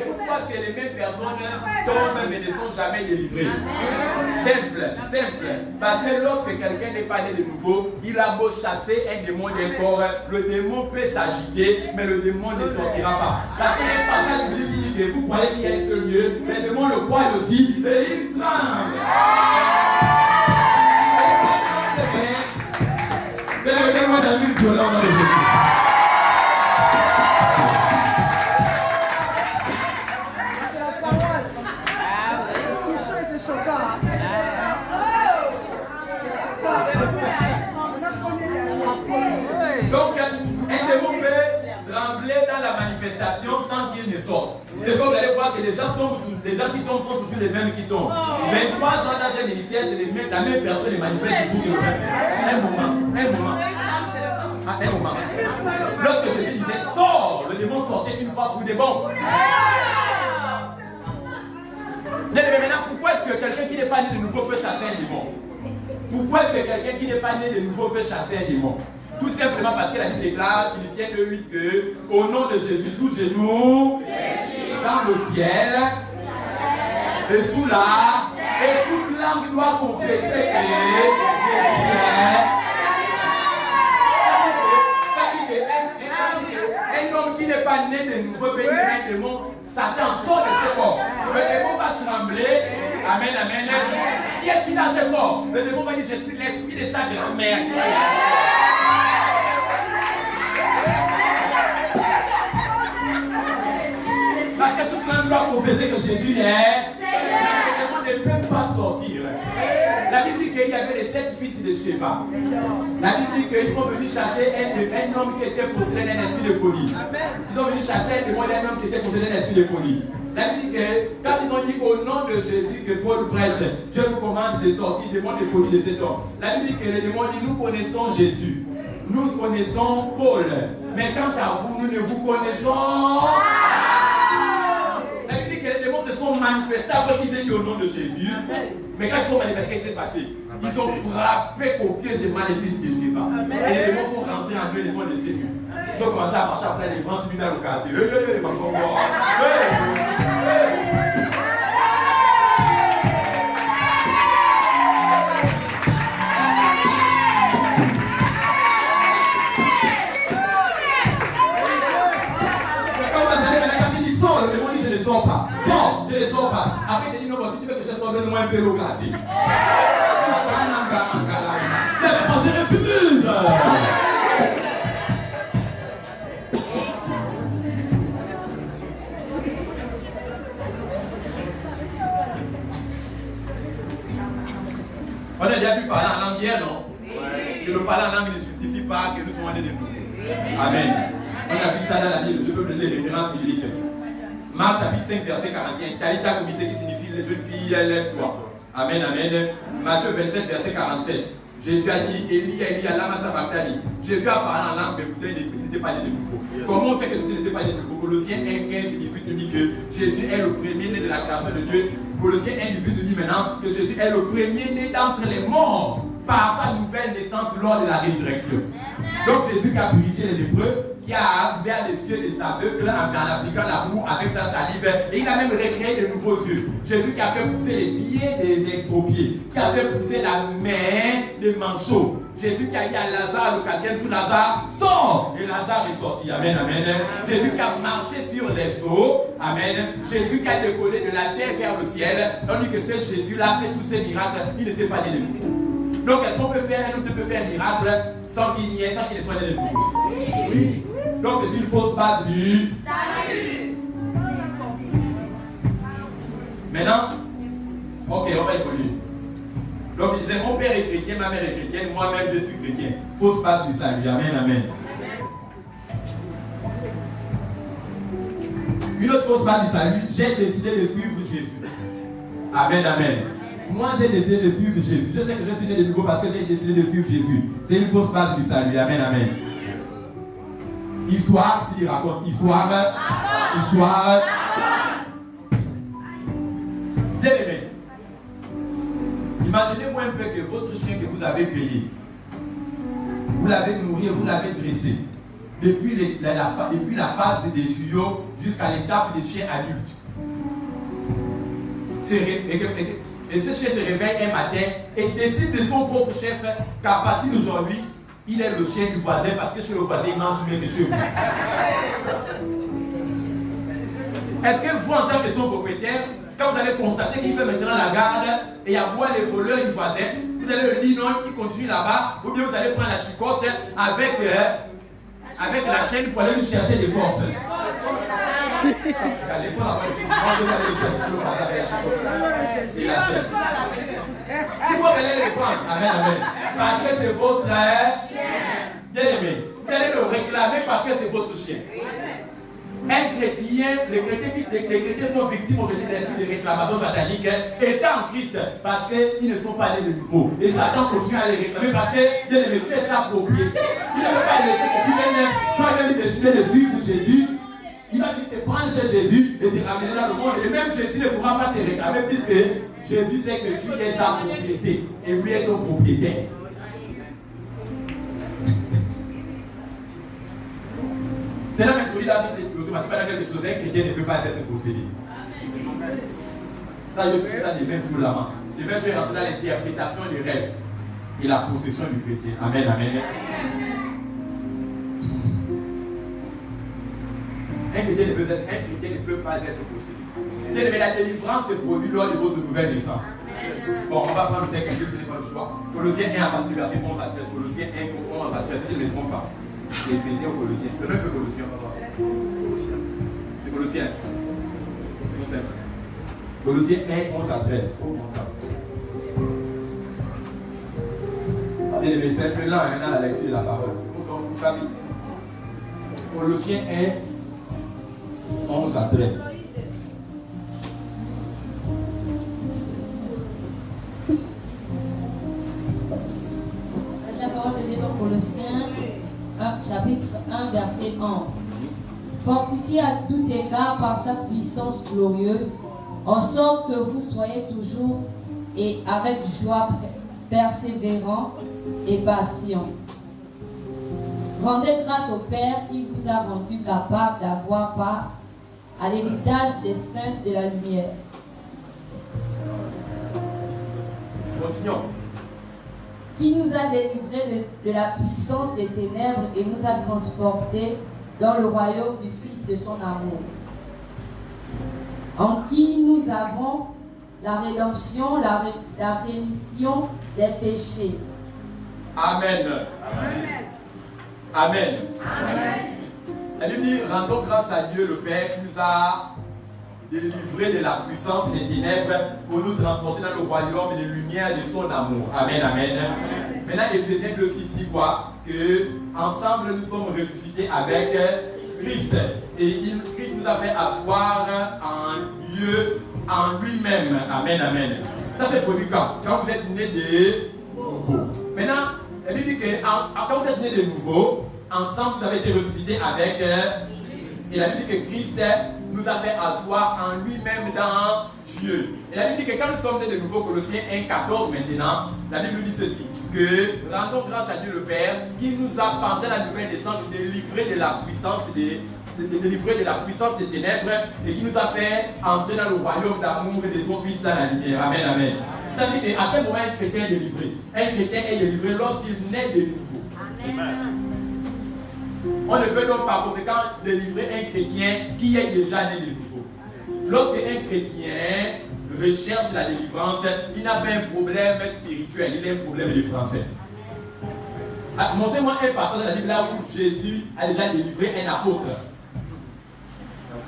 Pourquoi est-ce que les mêmes personnes tombent mais ne sont jamais délivrées? Simple. Parce que lorsque quelqu'un n'est pas né de nouveau, il a beau chasser un démon d'un corps, le démon peut s'agiter, mais le démon ne sortira pas. Parce qu'il y a un passage biblique qui dit que vous croyez qu'il y a un seul Dieu, les démons le croient aussi, et ils tremblent. Donnez-moi un minute violent dans le Jésus. Donc, un démon peut trembler dans la manifestation sans qu'il ne sorte. C'est comme vous allez voir que les gens qui tombent sont toujours les mêmes qui tombent. 23 ans dans un ministère, c'est la même personne qui manifeste toujours le même. Un moment. Lorsque Jésus disait sors, le démon sortait une fois pour des bons. Mais maintenant, pourquoi est-ce que quelqu'un qui n'est pas né de nouveau peut chasser un démon? Pourquoi est-ce que quelqu'un qui n'est pas né de nouveau peut chasser un démon? Tout simplement parce que la Bible déclare, Philippiens 2:8, que au nom de Jésus, tout genou dans le ciel et sous la et toute langue doit confesser que Jésus est. Un homme qui n'est pas né de nouveau peut dire un démon, Satan sort de ce corps. Le démon va trembler. Amen, amen. Qui est-il dans ce corps? Le démon va dire, je suis l'esprit de sa grand-mère. Parce que toute langue doit confesser que Jésus est. Le démon ne peut pas sortir. La Bible dit qu'il y avait les 7 fils de Sheba. La Bible dit qu'ils sont venus chasser un homme qui était possédé d'un esprit de folie. Ils sont venus chasser un démon d'un homme qui était possédé d'un esprit de folie. La Bible dit que quand ils ont dit au nom de Jésus que Paul prêche, je vous commande de sortir des démons de folie de cet homme. La Bible dit que les démons dit nous connaissons Jésus. Nous connaissons Paul. Mais quant à vous, nous ne vous connaissons pas. La Bible dit que les démons se sont manifestés après qu'ils aient dit au nom de Jésus. Mais quand ils sont manifestés, qu'est-ce qui s'est passé? Ils ont frappé aux pieds des maléfices de Jésus. Et les démons sont rentrés en Dieu et les ont laissés vus. Ils ont commencé à marcher après les grands civils dans le quartier. Le démon dit je ne sors pas. Sors, je ne sors pas. Après il dit non, si tu veux que je sorte, donne-moi un peu d'eau glacée. Je refuse. On a déjà vu parler en langue hier, non? Que le parler en langue ne justifie pas que nous soyons des démons. Amen. On a vu ça dans la Bible. Je peux vous donner les références bibliques. Marc chapitre 5, verset 41. Talita commissaire qui signifie les jeunes filles, lève-toi. Amen, amen. Matthieu 27, verset 47. Jésus a dit, Élie, lama sabachthani. Jésus a parlé en langue, mais pourtant il n'était pas né de nouveau. Comment on sait que Jésus n'était pas né de nouveau? Colossiens 1, 15 et 18 nous dit que Jésus est le premier né de la création de Dieu, Colossiens 1,18 nous dit maintenant que Jésus est le premier-né d'entre les morts par sa nouvelle naissance lors de la résurrection. Donc Jésus qui a purifié les lépreux, qui a ouvert les yeux des aveugles en appliquant l'amour avec sa salive, et il a même recréé de nouveaux yeux. Jésus qui a fait pousser les pieds des expropriés, qui a fait pousser la main des manchots. Jésus qui a dit à Lazare, le 4e jour, Lazare, sort! Et Lazare est sorti. Amen, amen. Jésus qui a marché sur les eaux. Amen. Jésus qui a décollé de la terre vers le ciel. On dit que ce Jésus-là fait tous ces miracles. Il n'était pas né de nouveau. Donc, est-ce qu'on peut faire un homme peut faire un miracle sans qu'il n'y ait, sans qu'il ne soit né de nouveau? Oui. Donc, c'est une fausse base du salut. Maintenant, ok, on va évoluer. Donc il disait, mon père est chrétien, ma mère est chrétienne, moi-même je suis chrétien. Fausse base du salut. Amen, amen. Une autre fausse base du salut, j'ai décidé de suivre Jésus. Amen, amen. Moi j'ai décidé de suivre Jésus. Je sais que je suis né de nouveau parce que j'ai décidé de suivre Jésus. C'est une fausse base du salut. Amen, amen. Histoire, tu dis raconte. Histoire. Histoire. Bien aimé. Imaginez-vous un peu que votre chien que vous avez payé, vous l'avez nourri, vous l'avez dressé. Depuis la phase des tuyaux jusqu'à l'étape des chiens adultes. Et ce chien se réveille un matin et décide de son propre chef qu'à partir d'aujourd'hui, il est le chien du voisin parce que chez le voisin, il mange mieux que chez vous. Est-ce que vous, en tant que son propriétaire, quand vous allez constater qu'il fait maintenant la garde et il y a beau les voleurs du voisin, vous allez le dire non, il continue là-bas, ou bien vous allez prendre la chicotte avec la chaîne pour aller lui chercher des forces. Regardez ça là-bas, vous allez le chercher avec la chicotte. Il faut aller le prendre. Amen, amen. Parce que c'est votre chien. Bien aimé, vous allez le réclamer parce que c'est votre chien. Un chrétien, les chrétiens sont victimes aujourd'hui de l'esprit de réclamation satanique, étant en Christ, parce qu'ils ne sont pas nés de nouveau. Et Satan continue à les réclamer parce que, bien aimé, c'est sa propriété. Il ne veut pas laisser que tu viennes, toi-même décider de suivre Jésus. Il va te prendre chez Jésus et te ramener dans le monde. Et même Jésus ne pourra pas te réclamer puisque Jésus sait que tu es sa propriété et lui est ton propriétaire. C'est là même que là, automatiquement, quelque chose, un chrétien ne peut pas être possédé. Ça, je vais ça demain sur la main. Demain, je vais rentrer dans l'interprétation des rêves et la possession du chrétien. Amen, amen. Un chrétien ne peut pas être possédé. Mais la délivrance se produit lors de votre nouvelle naissance. Bon, on va prendre le texte, ce n'est pas le choix. Colossiens 1 à partir du verset 11 à 13. Colossiens 1, 11 à 13, si je ne me trompe pas. C'est Éphésiens ou Colossiens. Le même que Colossiens, on va voir. C'est Colossiens. Colossiens 1, 11 à 13. Allez, c'est un peu lent maintenant la lecture de la parole. Vous savez. Colossiens 1, 11 à 13. La parole de Dieu dans Colossiens, chapitre 1, verset 11. Fortifiez à tout égard par sa puissance glorieuse, en sorte que vous soyez toujours et avec joie persévérants et patients. Rendez grâce au Père qui vous a rendu capable d'avoir part à l'héritage des saints de la lumière. Continuons. Qui nous a délivrés de la puissance des ténèbres et nous a transportés dans le royaume du Fils de son amour, en qui nous avons la rédemption, la rémission des péchés. Amen. Amen. Amen. Amen. La Bible dit, rendons grâce à Dieu le Père qui nous a délivrés de la puissance des ténèbres pour nous transporter dans le royaume de lumière de son amour. Amen, amen. Maintenant, Éphésiens 2:6 dit quoi? Que ensemble nous sommes ressuscités avec Christ. Et Christ nous a fait asseoir en Dieu, en lui-même. Amen, amen. Ça c'est produit quand vous êtes né de nouveau. Maintenant, elle dit que quand vous êtes né de nouveau, ensemble vous avez été ressuscités avec Et la Bible dit que Christ nous a fait asseoir en lui-même dans Dieu. Et la Bible dit que quand nous sommes nés de nouveau, Colossiens 1,14 maintenant, la Bible nous dit ceci, que rendons grâce à Dieu le Père qui nous a, pendant la nouvelle naissance, délivré de la puissance des ténèbres et qui nous a fait entrer dans le royaume d'amour et de son Fils dans la lumière. Amen, amen. Ça veut dire qu'à quel moment un chrétien est délivré? Un chrétien est délivré lorsqu'il naît de nouveau. Amen. On ne peut donc par conséquent délivrer un chrétien qui est déjà né de nouveau. Lorsqu'un chrétien recherche la délivrance, il n'a pas un problème spirituel, il a un problème de français. Montrez-moi un passage de la Bible là où Jésus a déjà délivré un apôtre.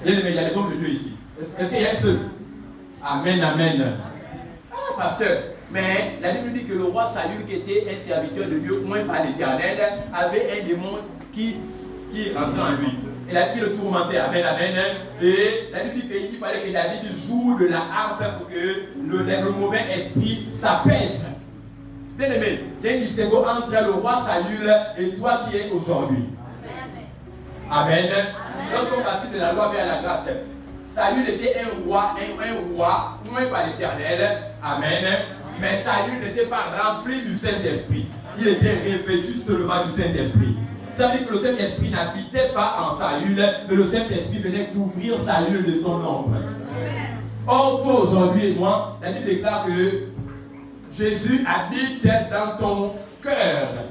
Il y a les hommes de Dieu ici. Est-ce qu'il y a un seul? Amen, amen. Ah, pasteur. Mais la Bible dit que le roi Saül, qui était un serviteur de Dieu, moins par l'Éternel, avait un démon qui rentrait en lui. Et la qui le tourmentait. Amen, amen. Et la Bible dit qu'il fallait que David joue de la harpe pour que le mauvais esprit s'apaise. Bien aimé, il y a une distinction entre le roi Saül et toi qui es aujourd'hui. Amen. Amen. Lorsqu'on passe de la loi vers la grâce, Saül était un roi moins par l'Éternel. Amen. Mais Saül n'était pas rempli du Saint-Esprit. Il était revêtu seulement du Saint-Esprit. Ça veut dire que le Saint-Esprit n'habitait pas en Saül, mais le Saint-Esprit venait couvrir Saül de son ombre. Or, toi aujourd'hui et moi, la Bible déclare que Jésus habite dans ton cœur.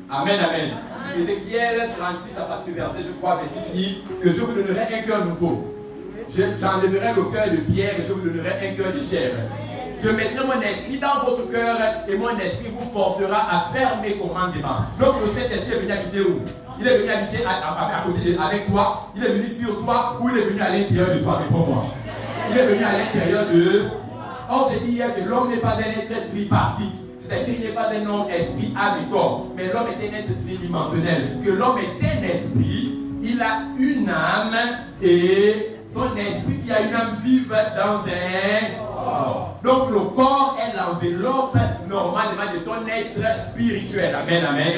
Amen, amen. Ézéchiel 36 à partir du verset, je crois, verset dit que je vous donnerai un cœur nouveau. J'enlèverai le cœur de pierre et je vous donnerai un cœur de chair. Je mettrai mon esprit dans votre cœur et mon esprit vous forcera à faire mes commandements. Donc le Saint-Esprit est venu habiter où? Il est venu habiter à côté avec toi. Il est venu sur toi ou il est venu à l'intérieur de toi, réponds-moi. Il est venu à l'intérieur de... Or, j'ai dit hier que l'homme n'est pas un être tripartite. C'est-à-dire qu'il n'est pas un homme esprit, âme et corps. Mais l'homme est un être tridimensionnel. Que l'homme est un esprit, il a une âme et son esprit qui a une âme vive dans un corps. Donc le corps est l'enveloppe normalement de ton être spirituel. Amen, amen.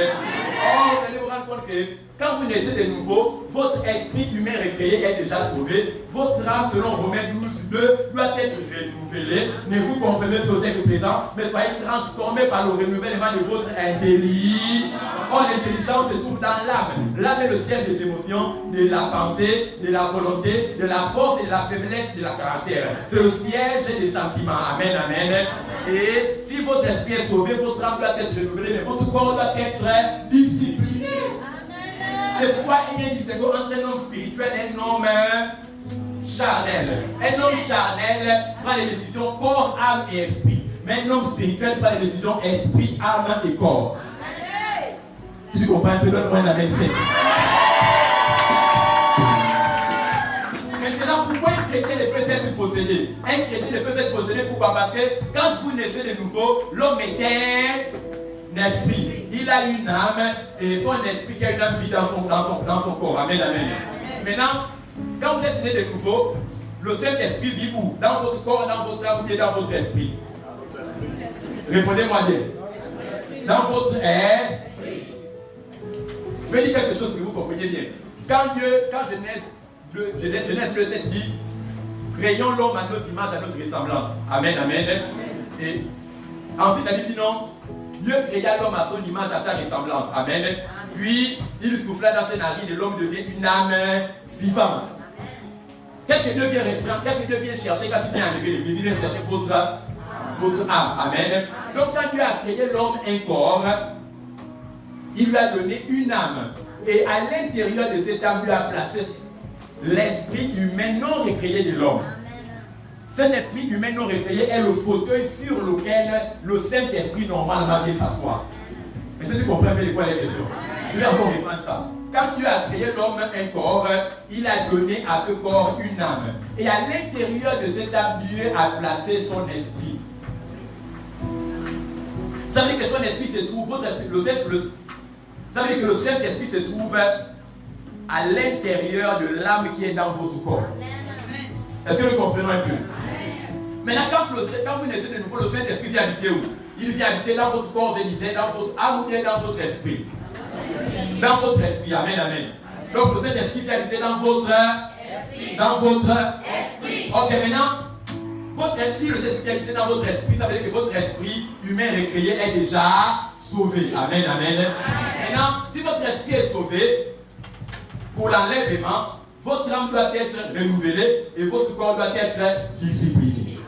Or, vous allez vous rendre compte que quand vous naissez de nouveau, votre esprit humain recréé est déjà sauvé. Votre âme, selon Romains 12:2, doit être renouvelée. Ne vous conformez pas au siècle présent, mais soyez transformés par le renouvellement de votre intelligence. Or, l'intelligence se trouve dans l'âme. L'âme est le siège des émotions, de la pensée, de la volonté, de la force et de la faiblesse de la caractère. C'est le siège des sentiments. Amen, amen. Et si votre esprit est sauvé, votre âme doit être renouvelée, mais votre corps doit être discipliné. C'est pourquoi il y a une distinction entre un homme spirituel et un homme charnel. Un homme charnel prend les décisions corps, âme et esprit. Mais un homme spirituel prend les décisions esprit, âme et corps. Si tu comprends un peu, donne-moi un amen. Maintenant, pourquoi un chrétien ne peut être possédé? Un chrétien ne peut être possédé, pourquoi? Parce que quand vous naissez de nouveau, l'homme est un esprit. Il a une âme et son esprit qui a une âme vide dans son corps. Amen, amen. Maintenant, quand vous êtes né de nouveau, le Saint-Esprit vit où? Dans votre corps, dans votre âme ou bien dans votre esprit? Répondez-moi bien. Dans votre esprit. Je vais dire quelque chose que vous compreniez bien. Quand Genèse 2:7 dit, créons l'homme à notre image, à notre ressemblance. Amen, amen. Et ensuite, la Bible dit non. Dieu créa l'homme à son image, à sa ressemblance. Amen. Puis, il souffla dans ses narines et l'homme devient une âme vivante. Qu'est-ce que Dieu vient reprendre? Qu'est-ce que Dieu vient chercher quand il vient enlever l'église? Il vient chercher votre âme. Amen. Donc, quand Dieu a créé l'homme un corps, il lui a donné une âme. Et à l'intérieur de cette âme, lui a placé l'esprit humain non recréé de l'homme. Cet esprit humain non recréé est le fauteuil sur lequel le Saint-Esprit normalement vient s'asseoir. Mais si tu comprends bien de quoi il est question, je vais encore reprendre ça. Quand Dieu a créé l'homme un corps, il a donné à ce corps une âme. Et à l'intérieur de cette âme, Dieu a placé son esprit. Ça veut dire que son esprit se trouve, ça veut dire que le Saint-Esprit se trouve à l'intérieur de l'âme qui est dans votre corps. Est-ce que nous comprenons un peu? Maintenant, quand vous naissez de nouveau, le Saint-Esprit vient habiter où? Il vient habiter dans votre corps, je disais, dans votre âme ou bien dans votre esprit? Dans votre esprit, amen, amen. Donc le Saint-Esprit vient habiter dans votre esprit. Dans votre esprit. Ok, maintenant, si le Saint-Esprit vient habiter dans votre esprit, ça veut dire que votre esprit humain récréé est déjà sauvé. Amen, amen. Maintenant, si votre esprit est sauvé, pour l'enlèvement, votre âme doit être renouvelée et votre corps doit être discipliné.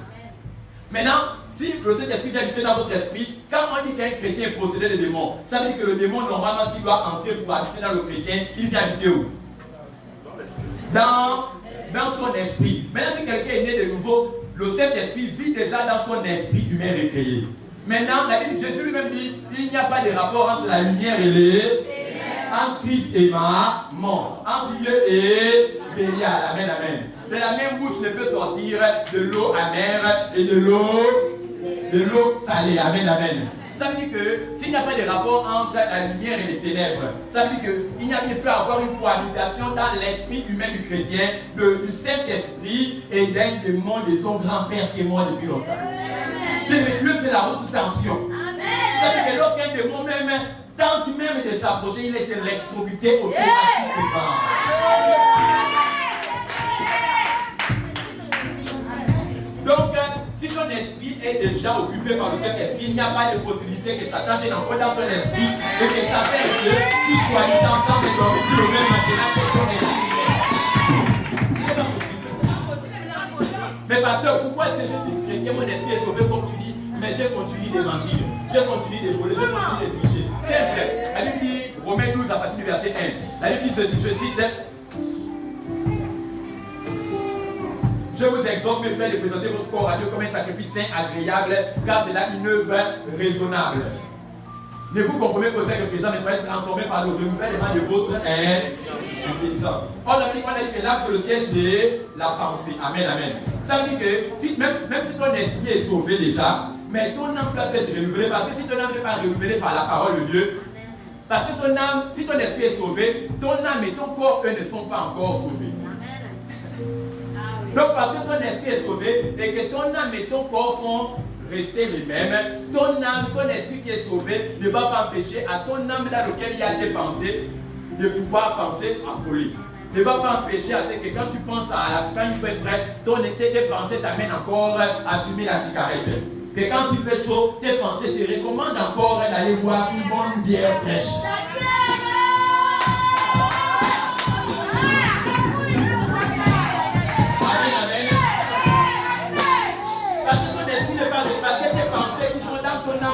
Maintenant, si le Saint-Esprit vient habiter dans votre esprit, quand on dit qu'un chrétien est possédé de démons, ça veut dire que le démon, normalement, s'il doit entrer pour habiter dans le chrétien, il vient habiter où? Dans son esprit. Maintenant, si quelqu'un est né de nouveau, le Saint-Esprit vit déjà dans son esprit humain récréé. Maintenant, la Bible, Jésus lui-même dit, il n'y a pas de rapport entre la lumière et les... entre Christ et ma mort, entre Dieu et Bélial. Amen, amen. De la même bouche ne peut sortir de l'eau amère et de l'eau salée. Amen, amen. Ça veut dire que s'il n'y a pas de rapport entre la lumière et les ténèbres, ça veut dire qu'il n'y a pas pu avoir une cohabitation dans l'esprit humain du chrétien, du Saint-Esprit et d'un démon de ton grand-père qui est mort depuis longtemps. Mais Dieu, c'est la haute tension. Ça veut dire que lorsqu'un démon même tente même de s'approcher, il est électrocuté au pied du corps. Donc, si ton esprit est déjà occupé par le Saint-Esprit, il n'y a pas de possibilité que Satan vienne encore dans ton esprit et que Satan et Dieu qui soient mis ensemble et dormir le même maintenant que ton esprit. C'est pas possible. Mais pasteur, pourquoi est-ce que je suis chrétien, mon esprit est sauvé comme tu dis, mais je continue de mentir, je continue de voler, je continue de tricher? Simple. La Bible dit, Romains 12 à partir du verset 1. La Bible dit ceci, je cite: je vous exhorte, mes frères, de présenter votre corps à Dieu comme un sacrifice saint, agréable, car c'est là une œuvre raisonnable. Ne vous conformez pas au siècle présent, mais soyez transformés par le renouvellement de votre intelligence. On a dit que l'âme, c'est le siège de la pensée. Amen, amen. Ça veut dire que même si ton esprit est sauvé déjà, mais ton âme doit être renouvelée, parce que si ton âme n'est pas renouvelée par la parole de Dieu, parce que ton âme, si ton esprit est sauvé, ton âme et ton corps, eux, ne sont pas encore sauvés. Donc parce que ton esprit est sauvé et que ton âme et ton corps sont restés les mêmes, ton âme, ton esprit qui est sauvé ne va pas empêcher à ton âme dans laquelle il y a tes pensées de pouvoir penser à folie. Ne va pas empêcher à ce que quand tu penses à quand il fait frais, tes pensées t'amènent encore à fumer la cigarette. Que quand il fait chaud, tes pensées te recommandent encore d'aller boire une bonne bière fraîche.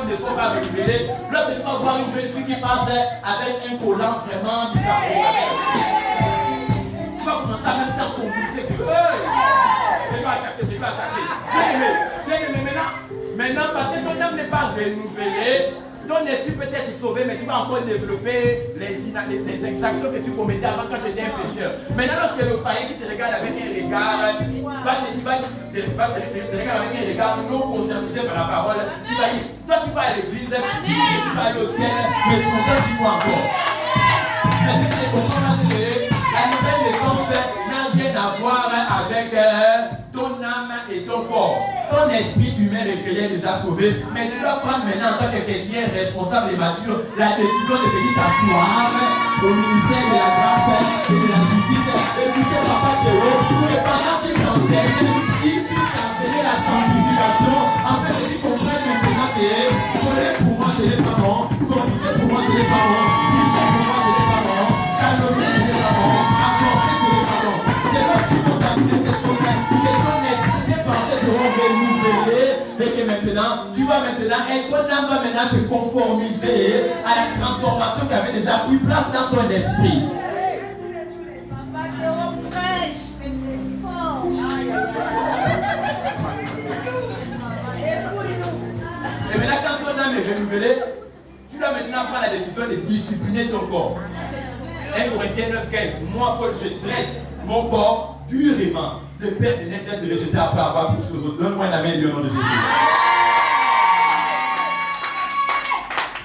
Ne sont pas révélés. Lorsque tu vas voir une jeune fille qui passe avec un collant vraiment bizarre, tu vas commencer à même temps convulser que je vais attaquer. Maintenant, parce que ton âme n'est pas renouvelée, ton esprit peut être sauvé, mais tu vas encore développer les exactions que tu commettais avant quand tu étais un pécheur. Maintenant, lorsque le païen qui te regarde avec un regard, te regarde avec un regard non conscientisé par la parole, il va dire, toi tu vas à l'église, tu dis que tu vas aller au ciel, mais pourtant tu vois encore. Mais ce que tu comprends, c'est que la nouvelle naissance n'a rien à voir avec ton âme et ton corps. Ton esprit humain récréé est déjà sauvé, mais tu dois prendre maintenant en tant que chrétien responsable et mature la décision de venir t'asseoir au ministère de la grâce et de la justice. Écoutez Papa Théo, pour que pendant qu'il t'enseigne, il puisse enseigner la sanctification, en fait qu'il comprenne maintenant que son lait pour moi ce n'est pas bon, son idée pour moi ce n'est pas bon, Michel pour moi ce n'est pas bon, calomnie ce n'est pas bon, apporter ce n'est pas bon. C'est lorsqu'ils vont t'amener ces choses-là que ton esprit, tes pensées seront renouvelées et que maintenant, tu vas maintenant, et ton âme va maintenant se conformiser à la transformation qui avait déjà pris place dans ton esprit. Papa Théo prêche, mais c'est fort. Et maintenant, quand ton âme est renouvelée, tu dois maintenant prendre la décision de discipliner ton corps. 1 Corinthiens 9:15, moi, Paul, je traite mon corps durement. Le Père de naissance de rejeter après avoir poussé aux autres. Donne-moi un amen au nom de Jésus.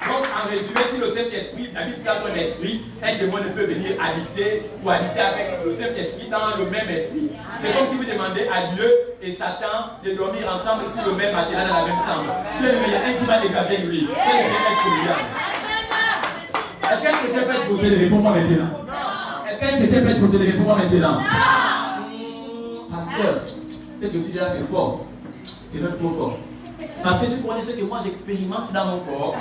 Donc, en résumé, si le Saint-Esprit habite dans ton esprit, un démon ne peut venir habiter ou habiter avec le Saint-Esprit dans le même esprit. C'est comme si vous demandez à Dieu et Satan de dormir ensemble sur le même matelas dans la même chambre. Tu es le meilleur, un qui va dégager lui. Tu es le meilleur celui-là. Est-ce qu'un chrétien peut être posé? Réponds-moi maintenant. Est-ce qu'un chrétien peut être possédé? Réponds-moi maintenant. Pasteur, cette étude-là, c'est fort. C'est même trop fort. Parce que tu connais ce que moi j'expérimente dans mon corps.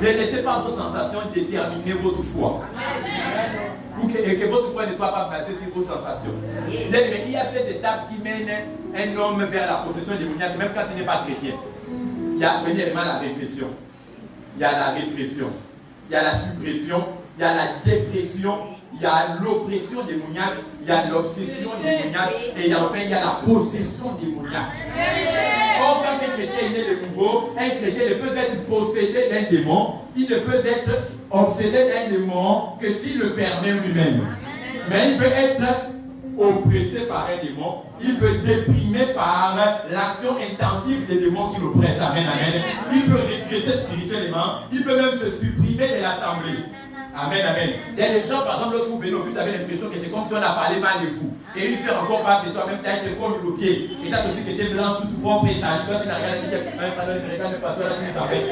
Ne laissez pas vos sensations déterminer votre foi. Ou que votre foi ne soit pas basée sur vos sensations. Il y a cette étape qui mène un homme vers la possession démoniaque, même quand il n'est pas chrétien. Il y a premièrement la répression. Il y a la répression. Il y a la suppression. Il y a la dépression. Il y a l'oppression démoniaque. Il y a l'obsession démoniaque. Et enfin, il y a la possession démoniaque. Or, quand un chrétien est né de nouveau, un chrétien ne peut être possédé d'un démon. Il ne peut être obsédé d'un démon que s'il le permet lui-même. Mais il peut être oppressé par un démon. Il peut déprimer par l'action intensive des démons qui l'oppressent. Amen, amen. Il peut régresser spirituellement. Il peut même se supprimer de l'assemblée. Amen, amen. Il y a des gens, par exemple, lorsque vous venez au culte, vous avez l'impression que c'est comme si on a parlé mal de vous. Et il fait encore passer toi-même, tu as été comme le pied. Et tu as ceci qui était blanche, toute propre et sale. Toi, tu n'as regardé, tu dis, pardon, ne regarde pas, toi, là, tu nous empêches.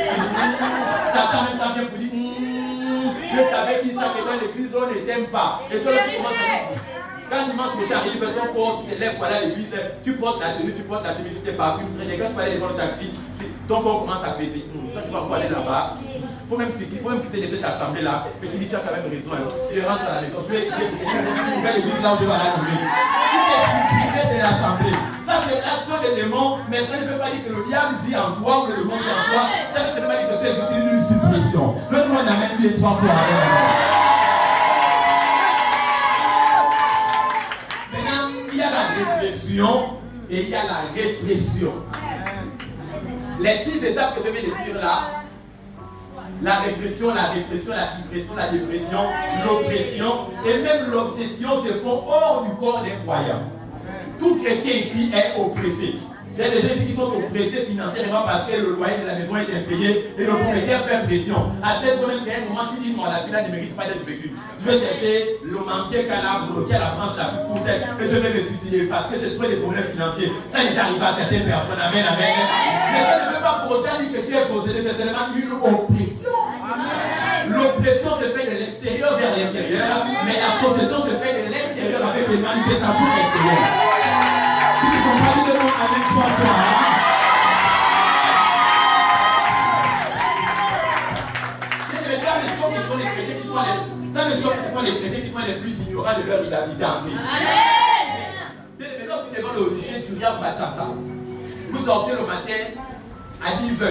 Satan même temps vient pour dire, je t'avais dit ça, que dans l'église, on ne t'aime pas. Et toi, là, tu commences à dire, quand dimanche prochain arrive, ton corps, tu te lèves, voilà l'église, tu portes la tenue, tu portes la chemise, tu te parfumes, très bien. Quand tu vas aller devant le taxi, ton corps commence à peser. Toi, tu vas encore aller là-bas. Il faut même que tu te laisser t'assembler là. Et tu dis, tu as quand même raison. Et rentre à la maison. Je vais écouter une nouvelle église là où je vais aller trouver. Tu t'es privé de l'assemblée. Ça, c'est l'action des démons. Mais ça ne veut pas dire que le diable vit en toi ou le démon vit en toi. Ça ne veut pas dire que tu es victime d'une suppression. Le monde a même dit 3 fois. Maintenant, il y a la répression et il y a la répression. Les 6 étapes que je vais décrire là, la répression, la suppression, la dépression, l'oppression et même l'obsession se font hors du corps des croyants. Tout chrétien ici est oppressé. Il y a des gens qui sont oppressés financièrement parce que le loyer de la maison est impayé et le propriétaire fait pression. À tel point qu'à un moment tu dis non, la fille ne mérite pas d'être vécue. Je vais chercher le manqué qu'elle a bloqué à la branche la plus courte et je vais me suicider parce que j'ai trouvé des problèmes financiers. Ça est déjà arrivé à certaines personnes. Amen, amen. Mais ça ne veut pas pour autant dire que tu es possédé, c'est seulement une oppression. L'oppression se fait de l'extérieur vers l'intérieur, mais la possession se fait de l'intérieur avec les manifestations extérieures. Si tu comprends, dis le mot avec toi. Ça me choque que ce sont les chrétiens qui sont les plus ignorants de leur identité en Christ. Amen. Lorsque tu es dans le lycée, tu regardes Bachata. Vous sortez le matin à 10h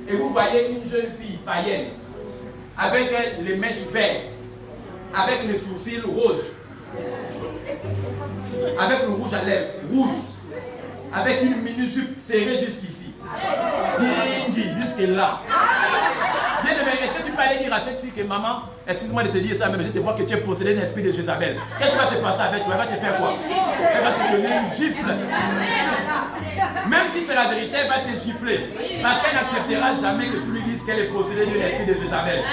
et vous voyez une jeune fille païenne avec les mèches vertes, avec les sourcils rouges, avec le rouge à lèvres, rouge, avec une mini-jupe serrée jusqu'ici, jusque là. Bien aimé, est-ce que tu peux aller dire à cette fille que maman, excuse-moi de te dire ça, mais je te vois que tu es possédé d'un esprit de Jézabel. Qu'est-ce qui va se passer avec toi? Elle va te faire quoi? Elle va te donner une gifle. Même si c'est la vérité, elle va te gifler. Parce qu'elle n'acceptera jamais que tu lui dises qu'elle est possédée d'un esprit de Jézabel.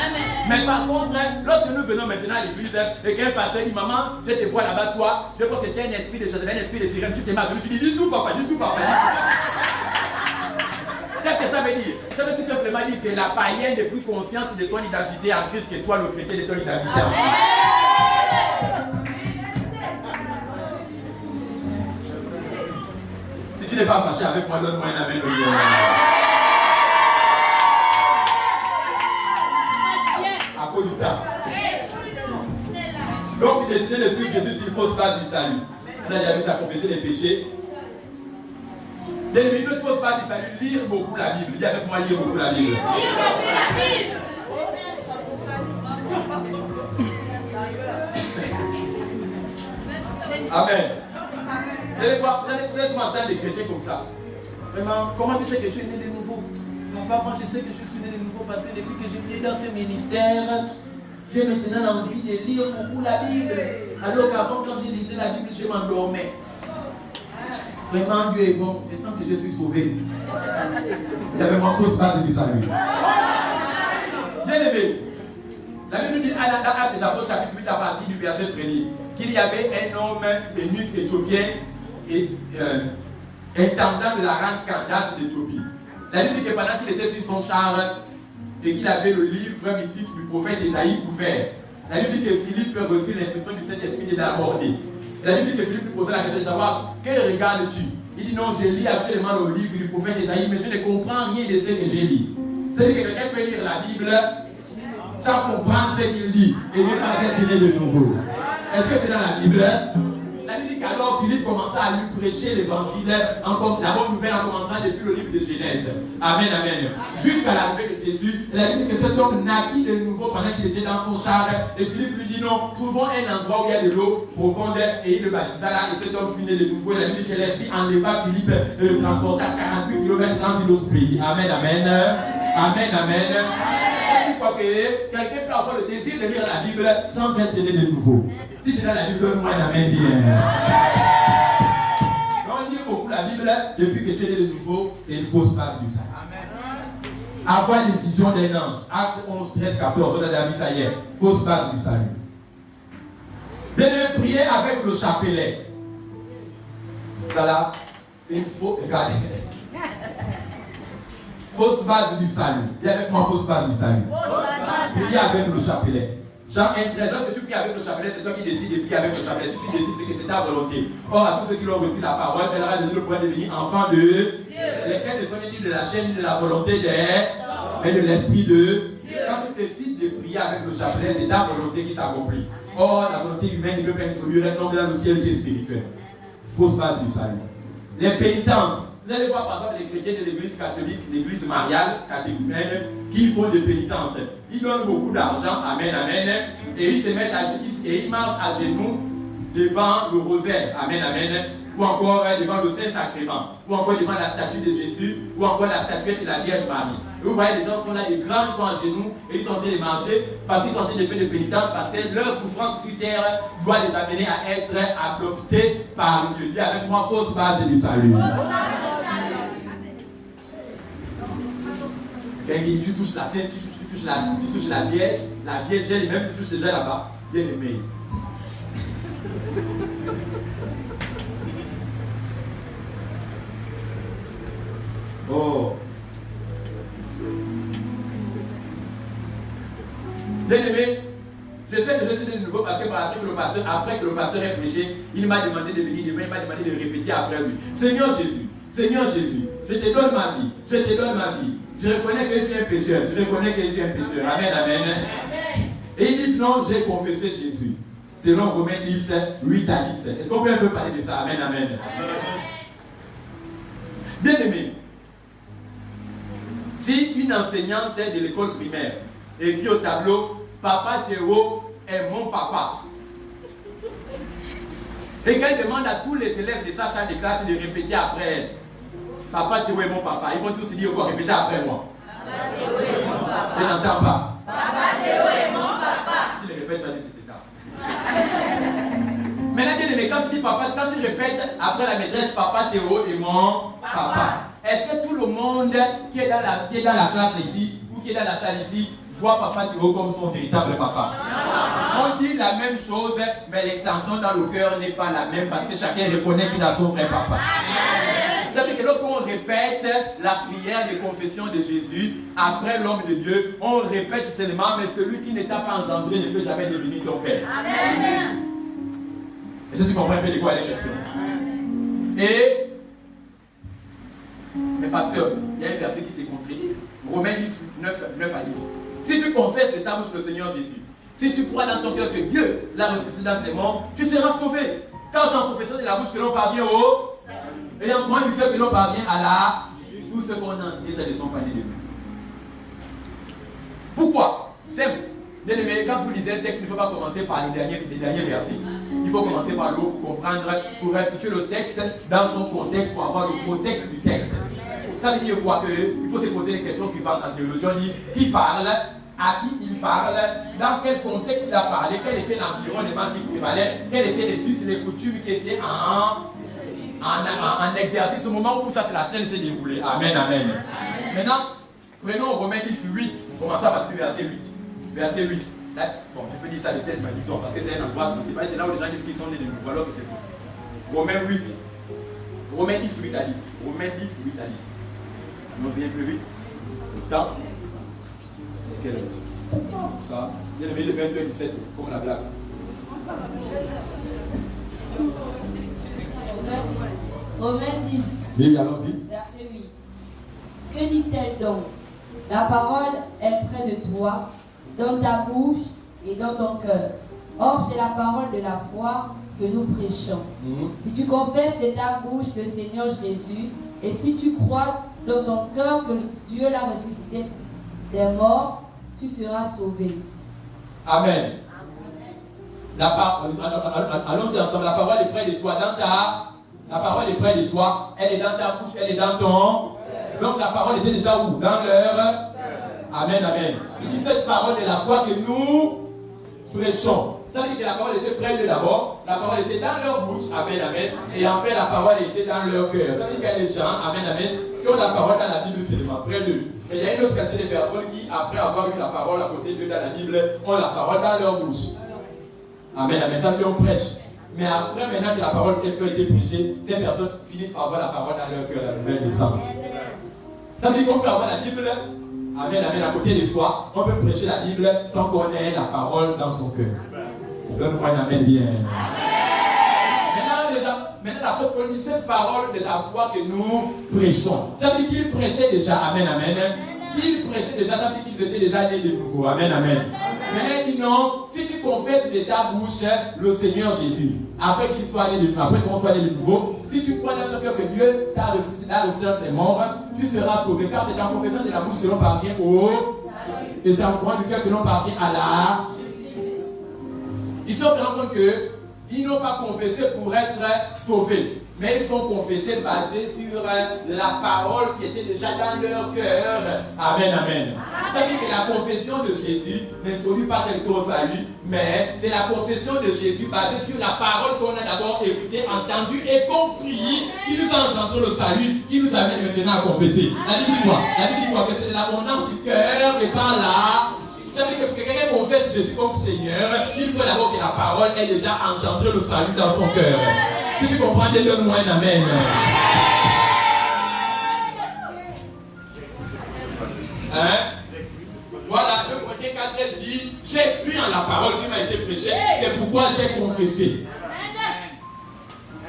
Mais par contre, lorsque nous venons maintenant à l'église et qu'un pasteur dit, maman, je te vois là-bas, toi, je vois que tu as un esprit de Jézabel, un esprit de sirène, tu te marches. Je lui dis, dis tout papa, dis tout papa. Qu'est-ce que ça veut dire? Ça veut tout simplement dire que la païenne est plus consciente de son identité en Christ que toi, le chrétien, de ton identité en Christ. Si tu n'es pas fâché avec moi, donne-moi un amen. À cause de ça. Donc, il décidait de suivre Jésus s'il faut se battre du salut. On a déjà vu ça confesser les péchés. Des minutes, il faut se battre du salut, lire beaucoup la Bible. Dis avec moi, lire beaucoup la Bible. Amen. Vous allez souvent entendre des chrétiens comme ça. Vraiment, comment tu sais que tu es né de nouveau? Papa, moi je sais que je suis né de nouveau parce que depuis que j'étais dans ce ministère, j'ai maintenant l'envie de lire beaucoup la Bible. Alors qu'avant, quand je lisais la Bible, je m'endormais. Vraiment, Dieu est bon. Je sens que je suis sauvé. Il y avait mon fausse base du salut. Bien aimé, la Bible dit à Actes des Apôtres, chapitre 8, à partir du verset 1er, qu'il y avait un homme eunuque éthiopien et intendant de la reine Candace d'Éthiopie. La Bible dit que pendant qu'il était sur son char et qu'il avait le livre mythique du prophète Isaïe ouvert, La Bible dit que Philippe reçut l'instruction du Saint-Esprit de l'aborder. La Bible dit que Philippe lui posait la question de savoir, quel regardes-tu? Il dit non, je lis actuellement le livre du prophète Isaïe, mais je ne comprends rien de ce que j'ai lu. C'est-à-dire que quelqu'un peut lire la Bible sans comprendre ce qu'il lit et ne pas être né de nouveau. Est-ce que c'est dans la Bible? La Bible dit qu'alors Philippe commença à lui prêcher l'évangile, la bonne nouvelle en commençant depuis le livre de Genèse. Amen, amen. Jusqu'à l'arrivée de Jésus, la Bible dit que cet homme naquit de nouveau pendant qu'il était dans son char. Et Philippe lui dit non, trouvons un endroit où il y a de l'eau profonde et il le baptisa là. Et cet homme fut né de nouveau. Et la Bible dit que l'Esprit enleva Philippe et le transporta 48 km dans un autre pays. Amen, amen. Amen, amen. Quelqu'un peut avoir le désir de lire la Bible sans être né de nouveau. Si c'est dans la Bible, moi, amen bien. On lit beaucoup la Bible depuis que tu es né de nouveau, c'est une fausse base du salut. Avoir une vision d'un ange. Acte 11, 13, 14, on a dit ça hier. Fausse base du salut. De prier avec le chapelet. Ça là, c'est une fausse. Regardez. Fausse base du salut. Dis avec moi, fausse base du salut. Prier avec le chapelet. Jean 1, 13, lorsque tu pries avec le chapelet, c'est toi qui décides de prier avec le chapelet. Si tu décides, c'est que c'est ta volonté. Or, à tous ceux qui l'ont reçu la parole, elle aura donné le pouvoir de devenir enfant de Dieu. Lesquels ne sont nés de la chaîne de la volonté mais de l'esprit de Dieu. Quand tu décides de prier avec le chapelet, c'est ta volonté qui s'accomplit. Or, la volonté humaine ne peut pas introduire un homme dans le ciel qui est spirituel. Fausse base du salut. Les pénitences. Vous allez voir par exemple les chrétiens de l'église catholique, l'église mariale, catéchumène, qui font des pénitences. Ils donnent beaucoup d'argent, amen, amen, et ils se mettent et ils marchent à genoux devant le rosaire, amen, amen, ou encore devant le Saint-Sacrement, ou encore devant la statue de Jésus, ou encore la statuette de la Vierge Marie. Et vous voyez, les gens sont là, les grands sont à genoux, et ils sont en train de marcher, parce qu'ils sont en train de faire des pénitences, parce que leur souffrance sur terre doit les amener à être adoptés par Dieu. Dis avec moi, fausse base du salut. Tu touches la Sainte, tu touches la Vierge, elle même tu touches déjà là-bas, bien aimé. Oh. Bien aimé, je sais que je suis de nouveau parce que après que le pasteur ait prêché, il m'a demandé de venir devant, il m'a demandé de répéter après lui. Seigneur Jésus, je te donne ma vie, je te donne ma vie. Je reconnais que je suis un pécheur. Je reconnais que je suis un pécheur. Amen, amen. Et ils disent non, j'ai confessé Jésus. Selon Romains 10, 8 à 10. Est-ce qu'on peut un peu parler de ça? Amen, amen. Bien aimé, si une enseignante de l'école primaire écrit au tableau Papa Théo est mon papa, et qu'elle demande à tous les élèves de sa salle de classe de répéter après elle, Papa Théo est mon papa. Ils vont tous dire quoi? Répétez après moi. Papa Théo est mon papa. Je n'entends pas. Papa Théo est mon papa. Tu le répètes, tu vas dire que tu t'éteins. Maintenant, quand tu dis papa, quand tu répètes après la maîtresse, Papa Théo est mon papa. Est-ce que tout le monde qui est dans la classe ici, ou qui est dans la salle ici, voit Papa Théo comme son véritable papa? On dit la même chose, mais l'intention dans le cœur n'est pas la même parce que chacun reconnaît qu'il a son vrai papa. C'est-à-dire que lorsqu'on répète la prière de confession de Jésus après l'homme de Dieu, on répète seulement, mais celui qui ne t'a pas engendré ne peut jamais devenir ton père. Amen. Est-ce que tu comprends un peu de quoi est la question? Mais pasteur, il y a un verset qui te contredit. Romains 10, 9 à 10. Si tu confesses de ta bouche le Seigneur Jésus, si tu crois dans ton cœur que Dieu l'a ressuscité dans tes morts, tu seras sauvé. Car c'est en confessant de la bouche que l'on parvient au et en croyant du cœur que l'on parvient à la tout ce qu'on a enseigné, ça ne sont pas nés de nous. Pourquoi? Simple. Bien aimé, quand vous lisez un texte, il ne faut pas commencer par les derniers versets. Il faut commencer par l'eau pour comprendre, pour restituer le texte dans son contexte, pour avoir le contexte du texte. Ça veut dire quoi? Il faut se poser les questions suivantes en théologie. On dit qui parle, à qui il parle, dans quel contexte il a parlé, quel était l'environnement qui prévalait, quels étaient les us et les coutumes qui étaient en exercice au moment où ça c'est la scène s'est déroulée. Amen, amen. Maintenant, prenons Romains 10, 8. Commençons à partir du verset 8. Verset 8. Là, bon, je peux dire ça de tête, mais disons, parce que c'est un endroit principal. C'est là où les gens disent qu'ils sont nés de nouveau, alors que c'est faux. Romains 8. Romains 10, 8 à 10. Romains 10, 8 à 10. Nous vient plus vite. Le temps. Quelle heure? Ça, bien aimé, le 22 17, comme la blague. Romains 10, Oui, allons-y. verset 8. Que dit-elle donc? La parole est près de toi, dans ta bouche et dans ton cœur. Or, c'est la parole de la foi que nous prêchons. Si tu confesses de ta bouche le Seigneur Jésus, et si tu crois dans ton cœur que Dieu l'a ressuscité des morts, tu seras sauvé. Amen. Allons-y ensemble. La parole est près de toi. La parole est près de toi. Elle est dans ta bouche, elle est dans ton. Donc la parole était déjà où? Dans leur. Amen, amen. Il dit cette parole de la foi que nous prêchons. Ça veut dire que la parole était près d'eux d'abord. La parole était dans leur bouche. Amen, amen. Et en fait, la parole était dans leur cœur. Ça veut dire qu'il y a des gens, amen, amen, qui ont la parole dans la Bible seulement, près d'eux. Mais il y a une autre qualité de personnes qui, après avoir eu la parole à côté d'eux dans la Bible, ont la parole dans leur bouche. Amen, amen. Ça veut dire qu'on prêche. Mais après, maintenant que la parole a été prêchée, ces personnes finissent par avoir la parole dans leur cœur, la nouvelle naissance. Ça veut dire qu'on peut avoir la Bible, amen, amen, à côté de soi. On peut prêcher la Bible sans qu'on ait la parole dans son cœur. Donne-moi un amen bien. Maintenant, l'apôtre Paul dit cette parole de la foi que nous prêchons. Ça veut dire qu'il prêchait déjà, amen, amen. S'il prêchait déjà, ça veut dire qu'ils étaient déjà nés de nouveau, amen, amen. Maintenant, il dit non, si tu confesses de ta bouche le Seigneur Jésus, après qu'il soit né de nouveau, après qu'on soit né de nouveau, si tu crois dans ton cœur que Dieu t'a ressuscité dans tes morts, tu seras sauvé, car c'est en confessant de la bouche que l'on parvient au. Et c'est en croyant du cœur que l'on parvient à la. Ils se rendent compte qu'ils n'ont pas confessé pour être sauvés, mais ils ont confessé basé sur la parole qui était déjà dans leur cœur. Amen, amen. Ça veut dire que la confession de Jésus n'introduit pas quelqu'un au salut, mais c'est la confession de Jésus basée sur la parole qu'on a d'abord écoutée, entendue et compris, qui nous a engendré le salut, qui nous amène maintenant à confesser. La Bible dit quoi? La Bible dit quoi? Que c'est de l'abondance du cœur et par là. Ça veut dire que quelqu'un confesse Jésus comme Seigneur, il faut d'abord que la parole ait déjà engendré le salut dans son cœur. Si tu comprends, donne-moi un amen. Hein? Voilà, 2 Corinthiens 4 dit, j'ai cru en la parole qui m'a été prêchée, c'est pourquoi j'ai confessé.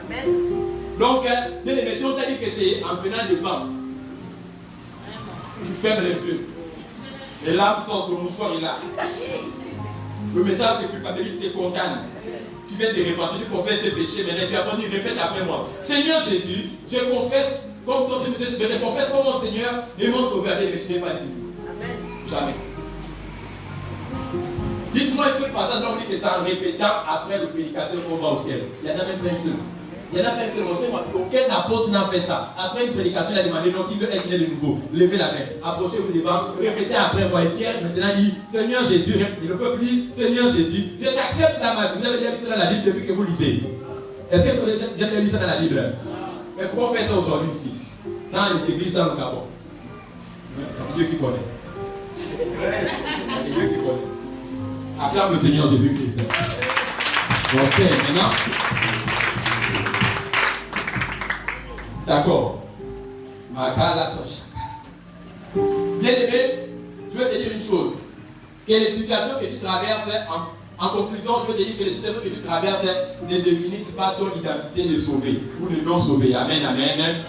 Amen. Donc, bien aimé, si on t'a dit que c'est en venant devant, tu fermes les yeux. Et là, sort le mouchoir est là. Le message que tu culpabilises te condamne. Tu viens te repentir, tu confesses tes péchés, mais puis après, tu répètes après moi. Seigneur Jésus, je confesse comme ton Dieu, je te confesse comme mon Seigneur et mon Sauveur, mais tu n'es pas dit. Jamais. Dites-moi un seul passage, on dit que c'est en répétant après le prédicateur qu'on va au ciel. Il y en a même plein seul. Il y en a plein seul. Aucun apôtre n'a fait ça. Après une prédication, il a demandé donc qui veut être né de nouveau. Levez la main. Approchez-vous devant. Répétez après moi. Et Pierre maintenant dit Seigneur Jésus. Et le peuple dit Seigneur Jésus, je t'accepte dans ma vie. Vous avez déjà lu ça dans la Bible depuis que vous lisez. Est-ce que vous avez déjà lu ça dans la Bible? Mais pourquoi on fait ça aujourd'hui ici? Dans les églises, dans le Gabon. C'est Dieu qui connaît. C'est Dieu qui connaît. Acclame le Seigneur Jésus-Christ. Ok, maintenant. D'accord. Bien aimé, je veux te dire une chose. Que les situations que tu traverses, en conclusion, je veux te dire que les situations que tu traverses ne définissent pas ton identité de sauvé ou de non sauvé. Amen, amen.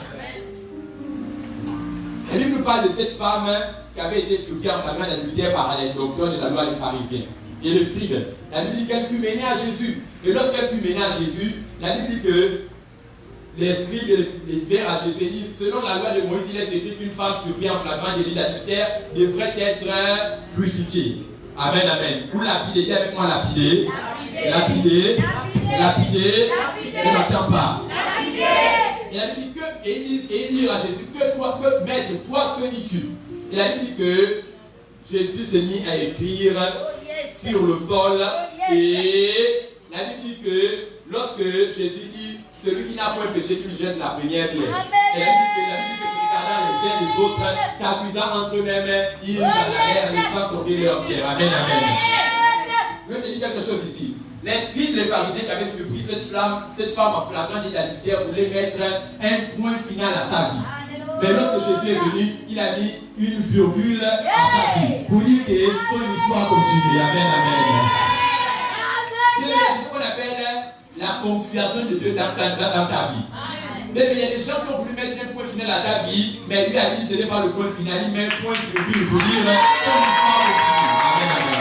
La Bible nous parle de cette femme qui avait été surprise en flagrant d'adultère par les docteurs de la loi des pharisiens et le scribe. La Bible dit qu'elle fut menée à Jésus. Et lorsqu'elle fut menée à Jésus, la Bible dit que les scribes dirent à Jésus, disent, selon la loi de Moïse, il est écrit qu'une femme surprise en flagrant délit d'adultère devrait être crucifiée. Amen, amen. Ou lapidée, dis avec moi lapidée. Lapidée. Je n'entends pas. Et la Bible dit que, et ils disent à Jésus, que toi, que maître, toi, que dis-tu? Et la Bible dit que Jésus s'est mis à écrire sur le sol. Et la Bible dit que lorsque Jésus dit, celui qui n'a point péché, qu'il jette la première pierre. Et la Bible dit que se regardant les uns les autres, s'accusant entre eux-mêmes, ils allèrent à laissant tomber leurs pierres. Amen, amen. Je vais te dire quelque chose ici. L'esprit des pharisiens qui avait surpris cette femme en flagrant d'adultère voulait mettre un point final à sa vie. Mais lorsque Jésus est venu, il a mis une virgule à sa vie pour dire que son histoire continue. Amen, amen. C'est ce qu'on appelle la ponctuation de Dieu dans ta vie. Mais il y a des gens qui ont voulu mettre un point final à ta vie, mais lui a dit ce n'est pas le point final, il met un point virgule pour dire son histoire continue. Amen, amen.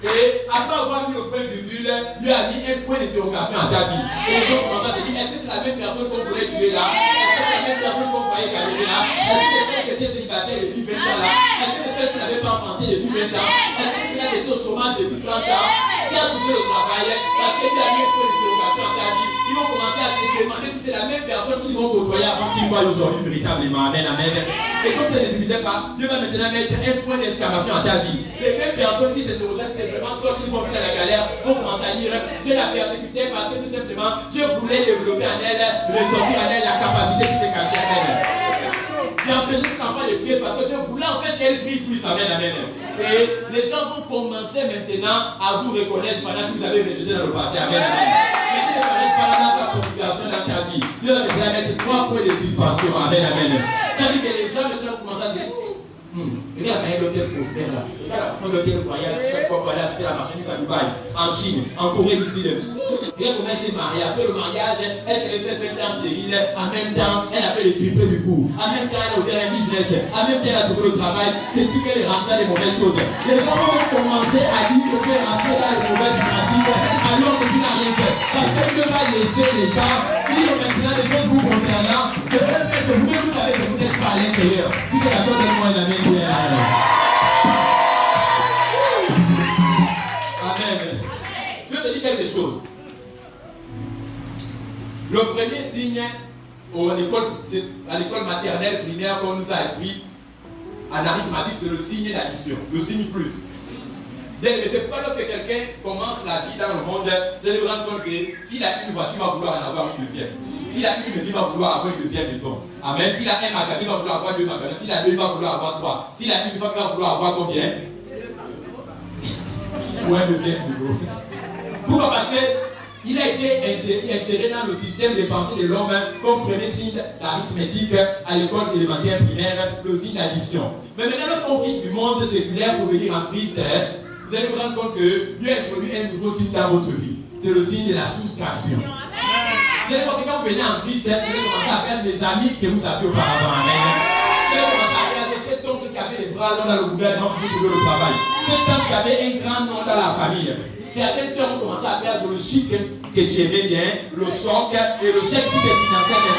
Et après avoir mis le point virgule, lui a mis un point d'interrogation à ta vie. Et les gens commencent à se dire, est-ce que c'est la même personne qu'on voulait tuer là? Est-ce que c'est la même personne qu'on croyait galérer là? Est-ce que c'est celle qui était célibataire depuis 20 ans là? Est-ce que c'est celle qui n'avait pas enfanté depuis 20 ans? Est-ce que c'est celle qui était au chômage depuis 30 ans? Qui a trouvé le travail? Parce que tu as mis un point d'interrogation à ta vie. Ils vont commencer à se demander si c'est la même personne qu'ils vont côtoyer avant qu'ils voient aujourd'hui véritablement. Amen, amen. Et comme ça ne suffisait pas, Dieu va maintenant mettre un point d'exclamation à ta vie. Les mêmes personnes qui s'interrogeaient, c'est vraiment toi qui sont venus dans la galère, vont commencer à dire, je la persécutais parce que tout simplement, je voulais développer en elle, ressortir en elle la capacité qui se cachait en elle. J'ai empêché cet enfant de prier parce que je voulais en fait qu'elle prie plus. Amen, amen. Et les gens vont commencer maintenant à vous reconnaître pendant que vous avez rejeté dans le passé. Amen, amen. Mais tu ne s'arrêtes pas dans ta configuration dans ta vie. Dieu va maintenant mettre 3 points de suspension. Amen, amen. Ça veut dire que les gens maintenant commencent à dire, regarde la manière dont elle prospère là. Regarde la façon dont elle voyage chaque fois pour aller acheter la marchandise à Dubaï, en Chine, en Corée du Sud. Regarde comment elle s'est mariée. Après le mariage, elle fait 20 ans stérile. En même temps, elle a fait le triplé du coup. En même temps, elle a ouvert un business. En même temps, elle a trouvé le travail. C'est sûr qu'elle est rentrée dans les mauvaises choses. Les gens vont commencer à dire que tu es rentré dans les mauvaises pratiques alors que tu n'as rien fait. Parce que Dieu va laisser les gens dire maintenant des choses vous concernant que peut-être que vous-même vous savez que vous n'êtes pas à l'intérieur. Si c'est la cause de moi, un amen. Amen. Je te dis quelque chose. Le premier signe à l'école maternelle primaire qu'on nous a appris en arithmétique, c'est le signe d'addition, le signe plus. Mais c'est pas lorsque quelqu'un commence la vie dans le monde, vous allez vous rendre compte que s'il a une voiture, il va vouloir en avoir une deuxième. S'il a une maison, il va vouloir avoir une deuxième maison. Amen. S'il a un magasin, il va vouloir avoir 2 magasins. S'il a 2, il va vouloir avoir 3. S'il a une femme, il va vouloir avoir combien? Ou un deuxième niveau. Pourquoi? Parce qu'il a été inséré dans le système de pensée de l'homme comme premier signe d'arithmétique à l'école élémentaire primaire, le signe d'addition. Mais maintenant, lorsqu'on quitte du monde séculaire pour venir en Christ, vous allez vous rendre compte que Dieu a introduit un nouveau signe dans votre vie. C'est le signe de la soustraction. Vous allez voir que quand vous venez en Christ, vous allez commencer à perdre les amis que vous aviez auparavant. Amen. Vous allez commencer à perdre cet oncle qui avait les bras longs dans le gouvernement pour trouver le travail. Cet oncle qui avait un grand nom dans la famille. Certaines sœurs ont commencé à perdre le chic que tu aimais bien, le choc et le chèque qui te finançait même.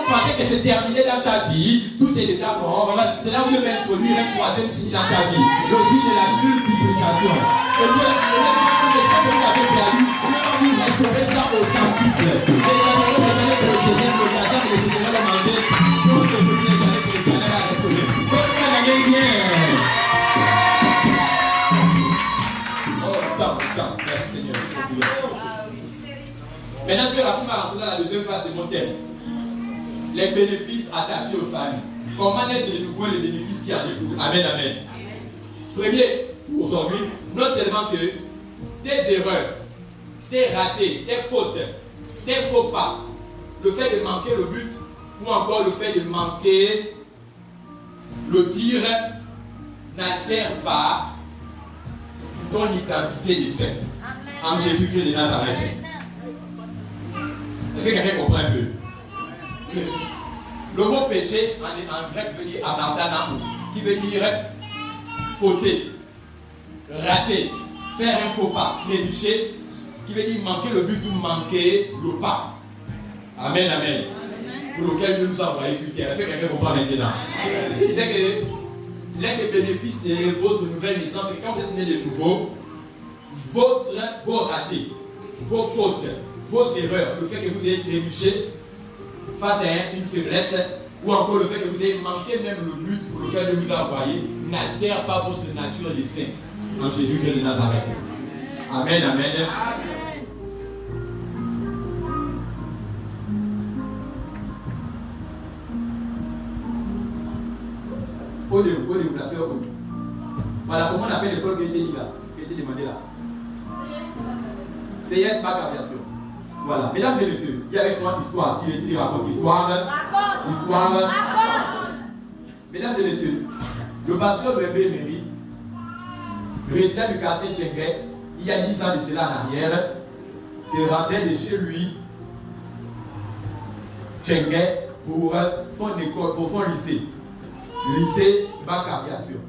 Pensez que c'est terminé dans ta vie, tout est déjà mort. C'est là où Dieu va introduire un troisième signe dans ta vie, le signe de la multiplication. Et Dieu, les choses que vous avez perdu, Dieu va vous restaurer ça au centuple. Et il va vous donner que le Seigneur, le gardien, que le Seigneur va manger, pour que vous les années que le Seigneur a restauré. Bonne année bien. Oh, ça, merci Seigneur. Maintenant, je vais rapidement rentrer dans la deuxième phase de mon thème. Les bénéfices attachés aux familles. Comment naître de nouveau les bénéfices qui en découlent. Amen, amen. Premier, aujourd'hui, non seulement que tes erreurs, tes ratés, tes fautes, tes faux pas, le fait de manquer le but, ou encore le fait de manquer le tir, n'altère pas ton identité de saint. En Jésus-Christ de Nazareth. Est-ce que quelqu'un comprend un peu? Le mot péché en grec veut dire amartanamou, qui veut dire fauter, rater, faire un faux pas, trébucher, qui veut dire manquer le but ou manquer le pas. Amen, amen. Pour lequel Dieu nous a envoyés sur terre. Est-ce que quelqu'un comprend maintenant? Il disait que l'un des bénéfices de votre nouvelle naissance, c'est que quand vous êtes né de nouveau, vos ratés, vos fautes, vos erreurs, le fait que vous ayez trébuché face à une faiblesse, ou encore le fait que vous ayez manqué même le but pour lequel Dieu vous a envoyé, n'altère pas votre nature de saint en Jésus-Christ de Nazareth. Amen, amen. Au-début, la soeur. Voilà comment on appelle l'école qui a été dit là, qui a été demandée là. CS Bac Aviation. Voilà. Mesdames et messieurs, il y avait une histoire. Qui est-il qui raconte histoire? Histoire. Mesdames et messieurs, le pasteur Bébé Méry, résident du quartier Tchéguet, il y a 10 ans de cela en arrière, se rendait de chez lui, Tchéguet, pour son école, pour son lycée. Lycée Bac Aviation.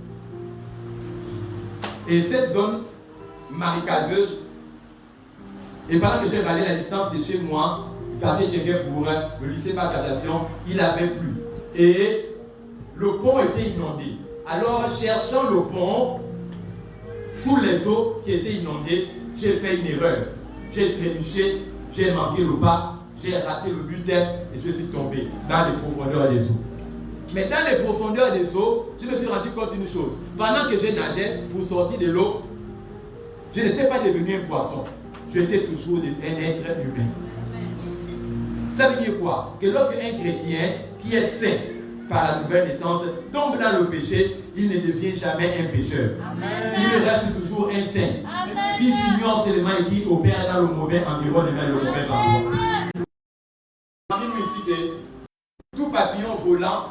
Et cette zone marécageuse, et pendant que j'ai râlé la distance de chez moi, du quartier Tchéguet pour le lycée Bac Aviation, il avait plu. Et le pont était inondé. Alors, cherchant le pont, sous les eaux qui étaient inondées, j'ai fait une erreur. J'ai trébuché, j'ai manqué le pas, j'ai raté le but et je suis tombé dans les profondeurs des eaux. Mais dans les profondeurs des eaux, je me suis rendu compte d'une chose. Pendant que je nageais pour sortir de l'eau, je n'étais pas devenu un poisson. J'étais toujours un être humain. Ça veut dire quoi? Que lorsque un chrétien qui est saint par la nouvelle naissance tombe dans le péché, il ne devient jamais un pécheur. Amen. Il reste toujours un saint. Amen. Qui s'ignore seulement et qui opère dans le mauvais environnement, le mauvais endroit. Ici que tout papillon volant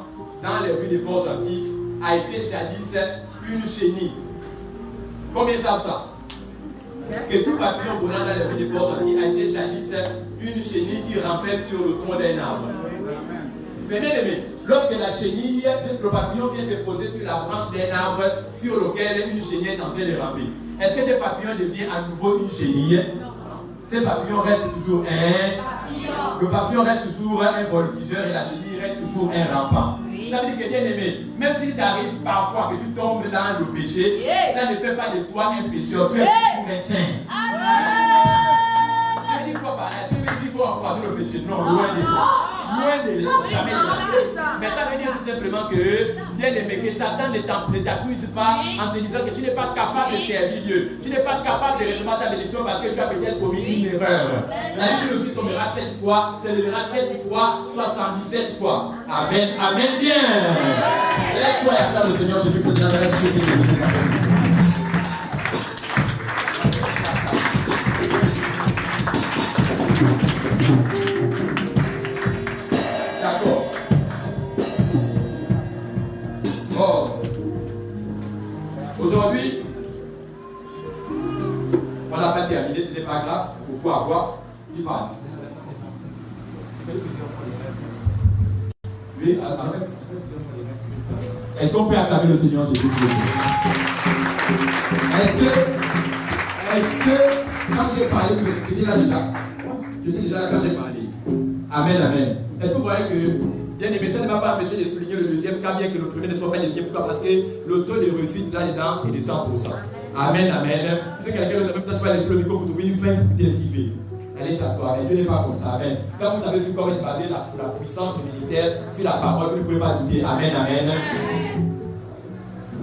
dans les rues de Port-Gentil a été jadis une chenille. Combien savent ça? Que tout papillon volant dans les rues de Port-Gentil a été jadis une chenille qui rampait sur le tronc d'un arbre. Mais bien aimé, lorsque la chenille, le papillon vient se poser sur la branche d'un arbre sur lequel une chenille est en train de ramper, est-ce que ce papillon devient à nouveau une chenille? Ce papillon reste toujours un papillon. Le papillon reste toujours un voltigeur et la chenille reste toujours un rampant. Oui. Ça veut dire que bien aimé, même s'il t'arrive parfois que tu tombes dans le péché, ça ne fait pas de toi un pécheur, tu es toujours un saint. Ça veut dire quoi par là? Est-ce que il faut encourager le péché? Non, loin de là. Loin de là, jamais de là. Mais ça veut dire tout simplement que, bien aimé, que Satan ne t'accuse pas en te disant que tu n'es pas capable de servir Dieu. Tu n'es pas capable de recevoir ta bénédiction parce que tu as peut-être commis une erreur. La Bible nous dit tombera 7 fois, s'élèvera 7 fois, 77 fois. Amen, amen bien. Lève-toi et acclame le Seigneur Jésus-Christ de Nazareth. D'accord. Bon. Aujourd'hui, on n'a pas terminé, ce n'est pas grave. Pourquoi avoir? Tu parles. Oui, est-ce qu'on peut acclamer le Seigneur Jésus-Christ? Est-ce que quand j'ai parlé, j'étais là déjà? J'étais déjà là quand j'ai parlé. Amen, amen. Est-ce que vous voyez que, bien aimé, ça ne va pas empêcher de souligner le deuxième cas, bien que le premier ne soit pas le deuxième. Pourquoi? Parce que le taux de réussite là-dedans est de 100%. Amen, amen. Si quelqu'un d'autre, même toi, tu vas laisser le micro pour trouver une fin pour t'esquiver. Allez t'asseoir, mais Dieu n'est pas comme ça, amen. Quand vous savez sur quoi est basée la puissance du ministère, sur la parole, vous ne pouvez pas douter. Amen, amen.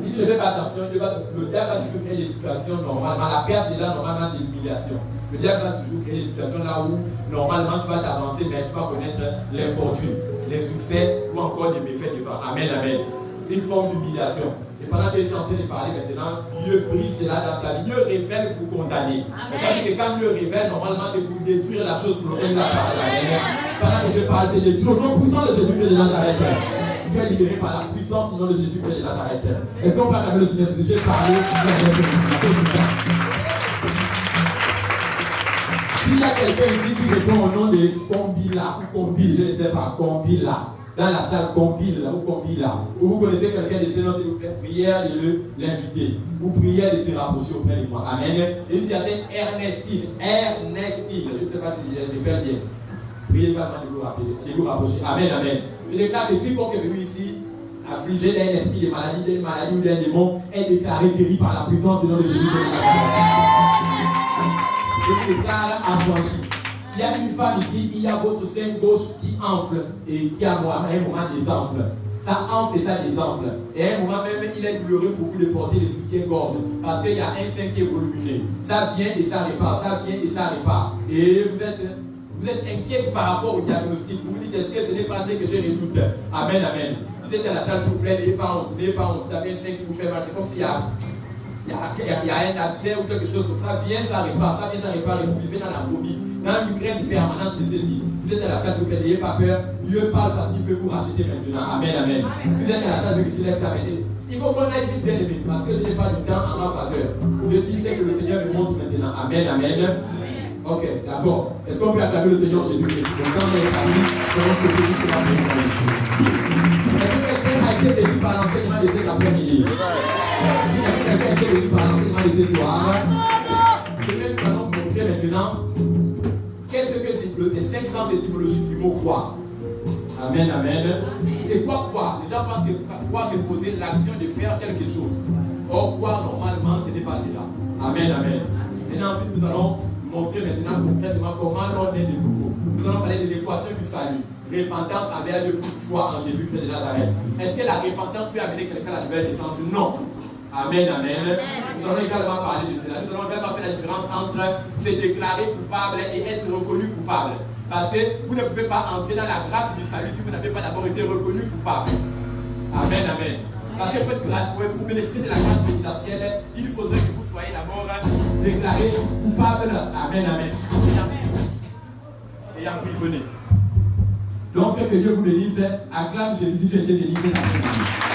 Si tu ne fais pas attention, le diable va toujours créer des situations normalement. La perte de là, normalement, c'est l'humiliation. Le diable va toujours créer des situations là où, normalement, tu vas t'avancer, mais tu vas connaître l'infortune, les succès ou encore des méfaits devant. Amen, amen. C'est une forme d'humiliation. Et pendant que je suis en train de parler maintenant, Dieu brise cela dans ta vie. Dieu révèle pour condamner. C'est-à-dire que quand Dieu révèle, normalement, c'est pour détruire la chose pour laquelle il a parlé. Pendant que je parle, c'est détruire le nom puissant de Jésus-Christ de Nazareth. Tu es libéré par la puissance du nom de Jésus-Christ de Nazareth. Est-ce qu'on peut acclamer le Seigneur? J'ai parlé. S'il y a quelqu'un ici qui répond au nom de Combila ou Combil, je ne sais pas, Combila, dans la salle Combila ou Combila, ou vous connaissez quelqu'un de ce nom, s'il vous plaît, prière de l'inviter, ou prière de se rapprocher auprès de moi. Amen. Et une certaine Ernestine, je ne sais pas si je perds bien. Priez vraiment de vous rapprocher. Amen, amen. Je déclare que quiconque est venu ici, affligé d'un esprit de maladie, d'une maladie ou d'un démon, est déclaré guéri par la puissance du nom de Jésus. Je déclare affranchi. Il y a une femme ici, il y a votre sein gauche qui enfle et qui a un moment désenfle. Ça enfle et ça désenfle. Et à un moment même, il est douloureux pour vous de porter les soutiens-gorge parce qu'il y a un sein qui est volumineux. Ça vient et ça répare, ça vient et ça répare. Et vous êtes inquiet par rapport au diagnostic. Vous vous dites, est-ce que ce n'est pas ce que j'ai redoute? Amen, amen. Vous êtes dans la salle, s'il vous plaît, n'ayez pas honte, n'ayez pas honte. Vous avez un sein qui vous fait mal. C'est comme s'il y a il y a un abcès ou quelque chose comme ça, viens, ça répare, et vous vivez dans la phobie, dans une crainte permanente de ceci. Vous êtes dans la salle, n'ayez pas peur, Dieu parle parce qu'il veut vous racheter maintenant. Amen, amen. Vous êtes dans la salle, que tu lèves ta main. Il faut qu'on aille vite, bien aimé, parce que je n'ai pas du temps en ma faveur. Je dis ce que le Seigneur me montre maintenant. Amen, amen. Ok, d'accord. Est-ce qu'on peut acclamer le Seigneur Jésus-Christ? Donc, dans les familles, selon ce que Jésus a fait. Est-ce que quelqu'un a été béni par l'enseignement de cet après-midi? Est-ce que quelqu'un a été béni par l'enseignement de ce soir? Je vais nous allons montrer maintenant qu'est-ce que c'est les 500 étymologies du mot croire. Amen, amen. C'est quoi croire? Les gens pensent que croire c'est poser l'action de faire quelque chose. Or, croire normalement, ce n'est pas cela. Amen, amen. Maintenant, ensuite, nous allons montrer maintenant concrètement comment on est de nouveau. Nous allons parler de l'équation du salut. Repentance envers Dieu plus foi en Jésus-Christ de Nazareth. Est-ce que la repentance peut amener quelqu'un à la nouvelle naissance? Non. Amen, amen. Nous allons également parler de cela. Nous allons vraiment faire la différence entre se déclarer coupable et être reconnu coupable. Parce que vous ne pouvez pas entrer dans la grâce du salut si vous n'avez pas d'abord été reconnu coupable. Amen, amen. Parce que pour bénéficier de la grâce présidentielle, il faudrait que vous soyez d'abord déclaré coupable. Amen, amen. Et emprisonné. Donc que Dieu vous bénisse. Acclame Jésus si tu as été délivré dans ce monde.